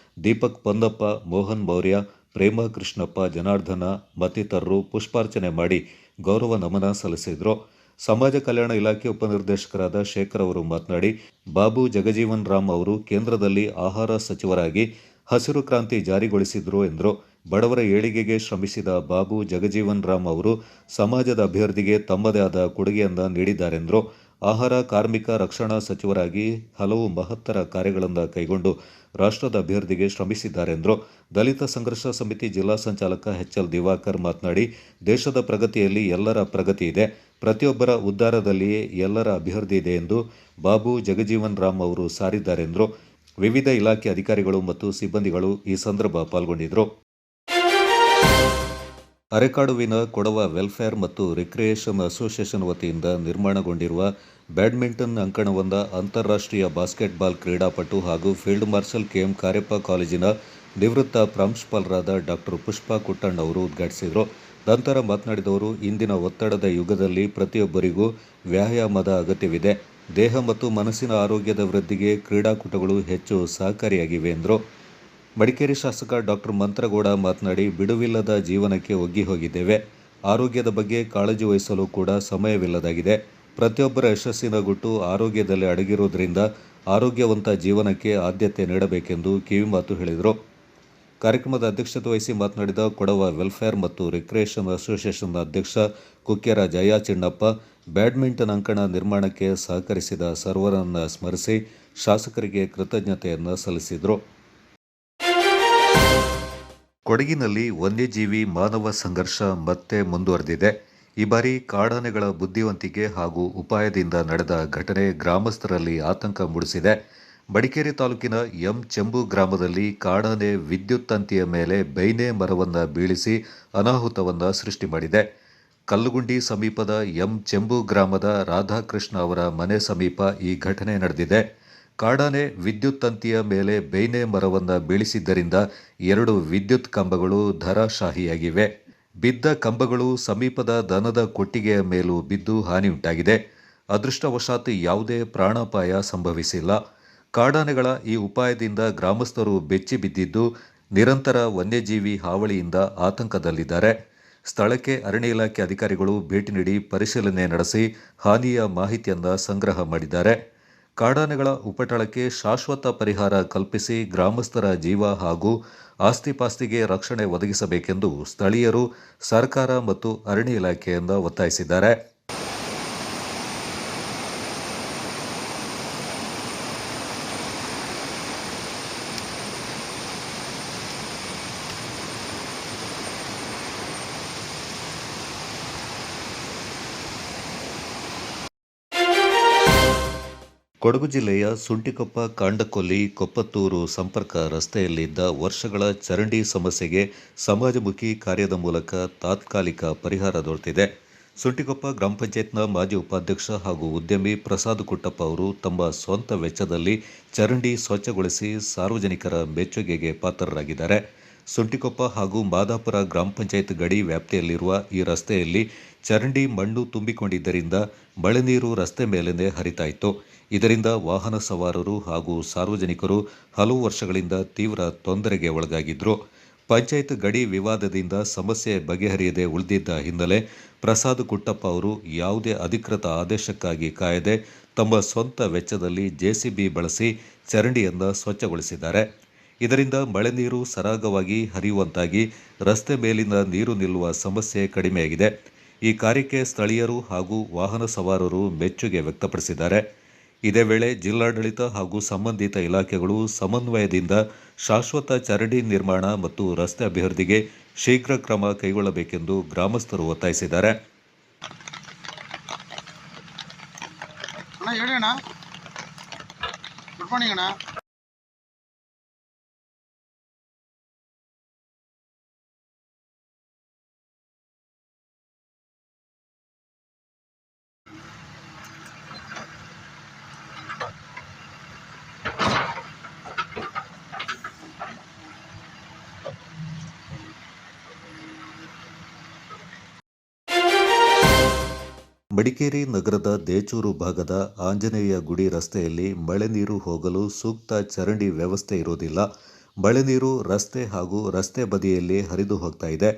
ದೀಪಕ್ ಪೊಂದಪ್ಪ, ಮೋಹನ್ ಮೌರ್ಯ, ಪ್ರೇಮ ಕೃಷ್ಣಪ್ಪ, ಜನಾರ್ದನ ಮತ್ತಿತರರು ಪುಷ್ಪಾರ್ಚನೆ ಮಾಡಿ ಗೌರವ ನಮನ ಸಲ್ಲಿಸಿದರು. ಸಮಾಜ ಕಲ್ಯಾಣ ಇಲಾಖೆ ಉಪನಿರ್ದೇಶಕರಾದ ಶೇಖರ್ ಅವರು ಮಾತನಾಡಿ, ಬಾಬು ಜಗಜೀವನ್ ರಾಮ್ ಅವರು ಕೇಂದ್ರದಲ್ಲಿ ಆಹಾರ ಸಚಿವರಾಗಿ ಹಸಿರು ಕ್ರಾಂತಿ ಜಾರಿಗೊಳಿಸಿದ್ರು ಎಂದರು. ಬಡವರ ಏಳಿಗೆಗೆ ಶ್ರಮಿಸಿದ ಬಾಬು ಜಗಜೀವನ್ ರಾಮ್ ಅವರು ಸಮಾಜದ ಅಭಿವೃದ್ಧಿಗೆ ತಮ್ಮದೇ ಆದ ಕೊಡುಗೆಯನ್ನು ನೀಡಿದ್ದಾರೆಂದರು. ಆಹಾರ ಕಾರ್ಮಿಕ ರಕ್ಷಣಾ ಸಚಿವರಾಗಿ ಹಲವು ಮಹತ್ತರ ಕಾರ್ಯಗಳನ್ನು ಕೈಗೊಂಡು ರಾಷ್ಟ್ರದ ಅಭಿವೃದ್ಧಿಗೆ ಶ್ರಮಿಸಿದ್ದಾರೆಂದರು. ದಲಿತ ಸಂಘರ್ಷ ಸಮಿತಿ ಜಿಲ್ಲಾ ಸಂಚಾಲಕ HL ದಿವಾಕರ್ ಮಾತನಾಡಿ, ದೇಶದ ಪ್ರಗತಿಯಲ್ಲಿ ಎಲ್ಲರ ಪ್ರಗತಿ ಇದೆ, ಪ್ರತಿಯೊಬ್ಬರ ಉದ್ಧಾರದಲ್ಲಿಯೇ ಎಲ್ಲರ ಅಭಿವೃದ್ಧಿ ಇದೆ ಎಂದು ಬಾಬು ಜಗಜೀವನ್ ರಾಮ್ ಅವರು ಸಾರಿದ್ದಾರೆಂದರು. ವಿವಿಧ ಇಲಾಖೆ ಅಧಿಕಾರಿಗಳು ಮತ್ತು ಸಿಬ್ಬಂದಿಗಳು ಈ ಸಂದರ್ಭ ಪಾಲ್ಗೊಂಡಿದ್ದರು. ಅರೆಕಾಡುವಿನ ಕೊಡವ ವೆಲ್ಫೇರ್ ಮತ್ತು ರಿಕ್ರಿಯೇಷನ್ ಅಸೋಸಿಯೇಷನ್ ವತಿಯಿಂದ ನಿರ್ಮಾಣಗೊಂಡಿರುವ ಬ್ಯಾಡ್ಮಿಂಟನ್ ಅಂಕಣವೊಂದ ಅಂತಾರಾಷ್ಟ್ರೀಯ ಬಾಸ್ಕೆಟ್ಬಾಲ್ ಕ್ರೀಡಾಪಟು ಹಾಗೂ ಫೀಲ್ಡ್ ಮಾರ್ಷಲ್ KM ಕಾರ್ಯಪ್ಪ ಕಾಲೇಜಿನ ನಿವೃತ್ತ ಪ್ರಾಂಶುಪಾಲರಾದ ಡಾಕ್ಟರ್ ಪುಷ್ಪಾ ಕುಟ್ಟಣ್ಣ ಅವರು ಉದ್ಘಾಟಿಸಿದರು. ನಂತರ ಮಾತನಾಡಿದವರು, ಇಂದಿನ ಒತ್ತಡದ ಯುಗದಲ್ಲಿ ಪ್ರತಿಯೊಬ್ಬರಿಗೂ ವ್ಯಾಯಾಮದ ಅಗತ್ಯವಿದೆ. ದೇಹ ಮತ್ತು ಮನಸ್ಸಿನ ಆರೋಗ್ಯದ ವೃದ್ಧಿಗೆ ಕ್ರೀಡಾಕೂಟಗಳು ಹೆಚ್ಚು ಸಹಕಾರಿಯಾಗಿವೆ ಎಂದರು. ಮಡಿಕೇರಿ ಶಾಸಕ ಡಾಕ್ಟರ್ ಮಂತ್ರಗೌಡ ಮಾತನಾಡಿ, ಬಿಡುವಿಲ್ಲದ ಜೀವನಕ್ಕೆ ಒಗ್ಗಿ ಹೋಗಿದ್ದೇವೆ. ಆರೋಗ್ಯದ ಬಗ್ಗೆ ಕಾಳಜಿ ವಹಿಸಲು ಕೂಡ ಸಮಯವಿಲ್ಲದಾಗಿದೆ. ಪ್ರತಿಯೊಬ್ಬರ ಯಶಸ್ಸಿನ ಗುಟ್ಟು ಆರೋಗ್ಯದಲ್ಲಿ ಅಡಗಿರುವುದರಿಂದ ಆರೋಗ್ಯವಂತ ಜೀವನಕ್ಕೆ ಆದ್ಯತೆ ನೀಡಬೇಕೆಂದು ಕಿವಿಮಾತು ಹೇಳಿದರು. ಕಾರ್ಯಕ್ರಮದ ಅಧ್ಯಕ್ಷತೆ ವಹಿಸಿ ಮಾತನಾಡಿದ ಕೊಡವ ವೆಲ್ಫೇರ್ ಮತ್ತು ರಿಕ್ರಿಯೇಷನ್ ಅಸೋಸಿಯೇಷನ್ನ ಅಧ್ಯಕ್ಷ ಕುಕ್ಕೆರ ಜಯ ಚಿಣ್ಣಪ್ಪ, ಬ್ಯಾಡ್ಮಿಂಟನ್ ಅಂಕಣ ನಿರ್ಮಾಣಕ್ಕೆ ಸಹಕರಿಸಿದ ಸರ್ವರನ್ನು ಸ್ಮರಿಸಿ ಶಾಸಕರಿಗೆ ಕೃತಜ್ಞತೆಯನ್ನು ಸಲ್ಲಿಸಿದರು. ಕೊಡಗಿನಲ್ಲಿ ವನ್ಯಜೀವಿ ಮಾನವ ಸಂಘರ್ಷ ಮತ್ತೆ ಮುಂದುವರೆದಿದೆ. ಈ ಬಾರಿ ಕಾಡಾನೆಗಳ ಬುದ್ಧಿವಂತಿಕೆ ಹಾಗೂ ಉಪಾಯದಿಂದ ನಡೆದ ಘಟನೆ ಗ್ರಾಮಸ್ಥರಲ್ಲಿ ಆತಂಕ ಮೂಡಿಸಿದೆ. ಮಡಿಕೇರಿ ತಾಲೂಕಿನ ಚೆಂಬು ಗ್ರಾಮದಲ್ಲಿ ಕಾಡಾನೆ ವಿದ್ಯುತ್ ತಂತಿಯ ಮೇಲೆ ಬೈನೆ ಮರವನ್ನು ಬೀಳಿಸಿ ಅನಾಹುತವನ್ನು ಸೃಷ್ಟಿ ಮಾಡಿದೆ. ಕಲ್ಲುಗುಂಡಿ ಸಮೀಪದ ಚೆಂಬು ಗ್ರಾಮದ ರಾಧಾಕೃಷ್ಣ ಅವರ ಮನೆ ಸಮೀಪ ಈ ಘಟನೆ ನಡೆದಿದೆ. ಕಾಡಾನೆ ವಿದ್ಯುತ್ ತಂತಿಯ ಮೇಲೆ ಬೈನೆ ಮರವನ್ನು ಬೀಳಿಸಿದ್ದರಿಂದ 2 ವಿದ್ಯುತ್ ಕಂಬಗಳು ಧರಾಶಾಹಿಯಾಗಿವೆ. ಬಿದ್ದ ಕಂಬಗಳು ಸಮೀಪದ ದನದ ಕೊಟ್ಟಿಗೆಯ ಮೇಲೂ ಬಿದ್ದು ಹಾನಿಯುಂಟಾಗಿದೆ. ಅದೃಷ್ಟವಶಾತ್ ಯಾವುದೇ ಪ್ರಾಣಾಪಾಯ ಸಂಭವಿಸಿಲ್ಲ. ಕಾಡಾನೆಗಳ ಈ ಉಪಾಯದಿಂದ ಗ್ರಾಮಸ್ಥರು ಬೆಚ್ಚಿ ಬಿದ್ದಿದ್ದು ನಿರಂತರ ವನ್ಯಜೀವಿ ಹಾವಳಿಯಿಂದ ಆತಂಕದಲ್ಲಿದ್ದಾರೆ. ಸ್ಥಳಕ್ಕೆ ಅರಣ್ಯ ಇಲಾಖೆ ಅಧಿಕಾರಿಗಳು ಭೇಟಿ ನೀಡಿ ಪರಿಶೀಲನೆ ನಡೆಸಿ ಹಾನಿಯ ಮಾಹಿತಿಯನ್ನು ಸಂಗ್ರಹ ಮಾಡಿದ್ದಾರೆ. ಕಾಡಾನೆಗಳ ಉಪಟಳಕ್ಕೆ ಶಾಶ್ವತ ಪರಿಹಾರ ಕಲ್ಪಿಸಿ ಗ್ರಾಮಸ್ಥರ ಜೀವ ಹಾಗೂ ಆಸ್ತಿಪಾಸ್ತಿಗೆ ರಕ್ಷಣೆ ಒದಗಿಸಬೇಕೆಂದು ಸ್ಥಳೀಯರು ಸರ್ಕಾರ ಮತ್ತು ಅರಣ್ಯ ಇಲಾಖೆಯಿಂದ ಒತ್ತಾಯಿಸಿದ್ದಾರೆ. ಕೊಡಗು ಜಿಲ್ಲೆಯ ಸುಂಟಿಕೊಪ್ಪ ಕಾಂಡಕೊಲ್ಲಿ ಕೊಪ್ಪತ್ತೂರು ಸಂಪರ್ಕ ರಸ್ತೆಯಲ್ಲಿದ್ದ ವರ್ಷಗಳ ಚರಂಡಿ ಸಮಸ್ಯೆಗೆ ಸಮಾಜಮುಖಿ ಕಾರ್ಯದ ಮೂಲಕ ತಾತ್ಕಾಲಿಕ ಪರಿಹಾರ ದೊರೆತಿದೆ. ಸುಂಟಿಕೊಪ್ಪ ಗ್ರಾಮ ಪಂಚಾಯತ್ನ ಮಾಜಿ ಉಪಾಧ್ಯಕ್ಷ ಹಾಗೂ ಉದ್ಯಮಿ ಪ್ರಸಾದ್ ಕುಟ್ಟಪ್ಪ ಅವರು ತಮ್ಮ ಸ್ವಂತ ವೆಚ್ಚದಲ್ಲಿ ಚರಂಡಿ ಸ್ವಚ್ಛಗೊಳಿಸಿ ಸಾರ್ವಜನಿಕರ ಮೆಚ್ಚುಗೆಗೆ ಪಾತ್ರರಾಗಿದ್ದಾರೆ. ಸುಂಟಿಕೊಪ್ಪ ಹಾಗೂ ಮಾದಾಪುರ ಗ್ರಾಮ ಪಂಚಾಯತ್ ಗಡಿ ವ್ಯಾಪ್ತಿಯಲ್ಲಿರುವ ಈ ರಸ್ತೆಯಲ್ಲಿ ಚರಂಡಿ ಮಣ್ಣು ತುಂಬಿಕೊಂಡಿದ್ದರಿಂದ ಮಳೆ ನೀರು ರಸ್ತೆ ಮೇಲೆಂದೇ ಹರಿತಾ ಇತ್ತು. ಇದರಿಂದ ವಾಹನ ಸವಾರರು ಹಾಗೂ ಸಾರ್ವಜನಿಕರು ಹಲವು ವರ್ಷಗಳಿಂದ ತೀವ್ರ ತೊಂದರೆಗೆ ಒಳಗಾಗಿದ್ರು. ಪಂಚಾಯತ್ ಗಡಿ ವಿವಾದದಿಂದ ಸಮಸ್ಯೆ ಬಗೆಹರಿಯದೆ ಉಳಿದಿದ್ದ ಹಿನ್ನೆಲೆ ಪ್ರಸಾದ್ ಕುಟ್ಟಪ್ಪ ಅವರು ಯಾವುದೇ ಅಧಿಕೃತ ಆದೇಶಕ್ಕಾಗಿ ಕಾಯದೆ ತಮ್ಮ ಸ್ವಂತ ವೆಚ್ಚದಲ್ಲಿ ಜೆಸಿಬಿ ಬಳಸಿ ಚರಂಡಿಯನ್ನು ಸ್ವಚ್ಛಗೊಳಿಸಿದ್ದಾರೆ. ಇದರಿಂದ ಮಳೆ ನೀರು ಸರಾಗವಾಗಿ ಹರಿಯುವಂತಾಗಿ ರಸ್ತೆ ಮೇಲಿನ ನೀರು ನಿಲ್ಲುವ ಸಮಸ್ಯೆ ಕಡಿಮೆಯಾಗಿದೆ. ಈ ಕಾರ್ಯಕ್ಕೆ ಸ್ಥಳೀಯರು ಹಾಗೂ ವಾಹನ ಸವಾರರು ಮೆಚ್ಚುಗೆ ವ್ಯಕ್ತಪಡಿಸಿದ್ದಾರೆ. ಇದೇ ವೇಳೆ ಜಿಲ್ಲಾಡಳಿತ ಹಾಗೂ ಸಂಬಂಧಿತ ಇಲಾಖೆಗಳು ಸಮನ್ವಯದಿಂದ ಶಾಶ್ವತ ಚರಂಡಿ ನಿರ್ಮಾಣ ಮತ್ತು ರಸ್ತೆ ಅಭಿವೃದ್ಧಿಗೆ ಶೀಘ್ರ ಕ್ರಮ ಕೈಗೊಳ್ಳಬೇಕೆಂದು ಗ್ರಾಮಸ್ಥರು ಒತ್ತಾಯಿಸಿದ್ದಾರೆ. ಮಡಿಕೇರಿ ನಗರದ ದೇಚೂರು ಭಾಗದ ಆಂಜನೇಯ ಗುಡಿ ರಸ್ತೆಯಲ್ಲಿ ಮಳೆ ನೀರು ಹೋಗಲು ಸೂಕ್ತ ಚರಂಡಿ ವ್ಯವಸ್ಥೆ ಇರುವುದಿಲ್ಲ. ಮಳೆ ನೀರು ರಸ್ತೆ ಹಾಗೂ ರಸ್ತೆ ಬದಿಯಲ್ಲಿ ಹರಿದು ಹೋಗ್ತಾ ಇದೆ.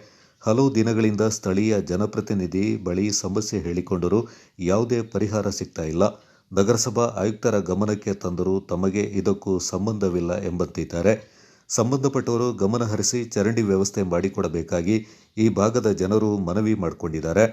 ಹಲವು ದಿನಗಳಿಂದ ಸ್ಥಳೀಯ ಜನಪ್ರತಿನಿಧಿ ಬಳಿ ಸಮಸ್ಯೆ ಹೇಳಿಕೊಂಡರೂ ಯಾವುದೇ ಪರಿಹಾರ ಸಿಗ್ತಾ ಇಲ್ಲ. ನಗರಸಭಾ ಆಯುಕ್ತರ ಗಮನಕ್ಕೆ ತಂದರೂ ತಮಗೆ ಇದಕ್ಕೂ ಸಂಬಂಧವಿಲ್ಲ ಎಂಬಂತಿದ್ದಾರೆ. ಸಂಬಂಧಪಟ್ಟವರು ಗಮನ ಹರಿಸಿ ಚರಂಡಿ ವ್ಯವಸ್ಥೆ ಮಾಡಿಕೊಡಬೇಕಾಗಿ ಈ ಭಾಗದ ಜನರು ಮನವಿ ಮಾಡಿಕೊಂಡಿದ್ದಾರೆ.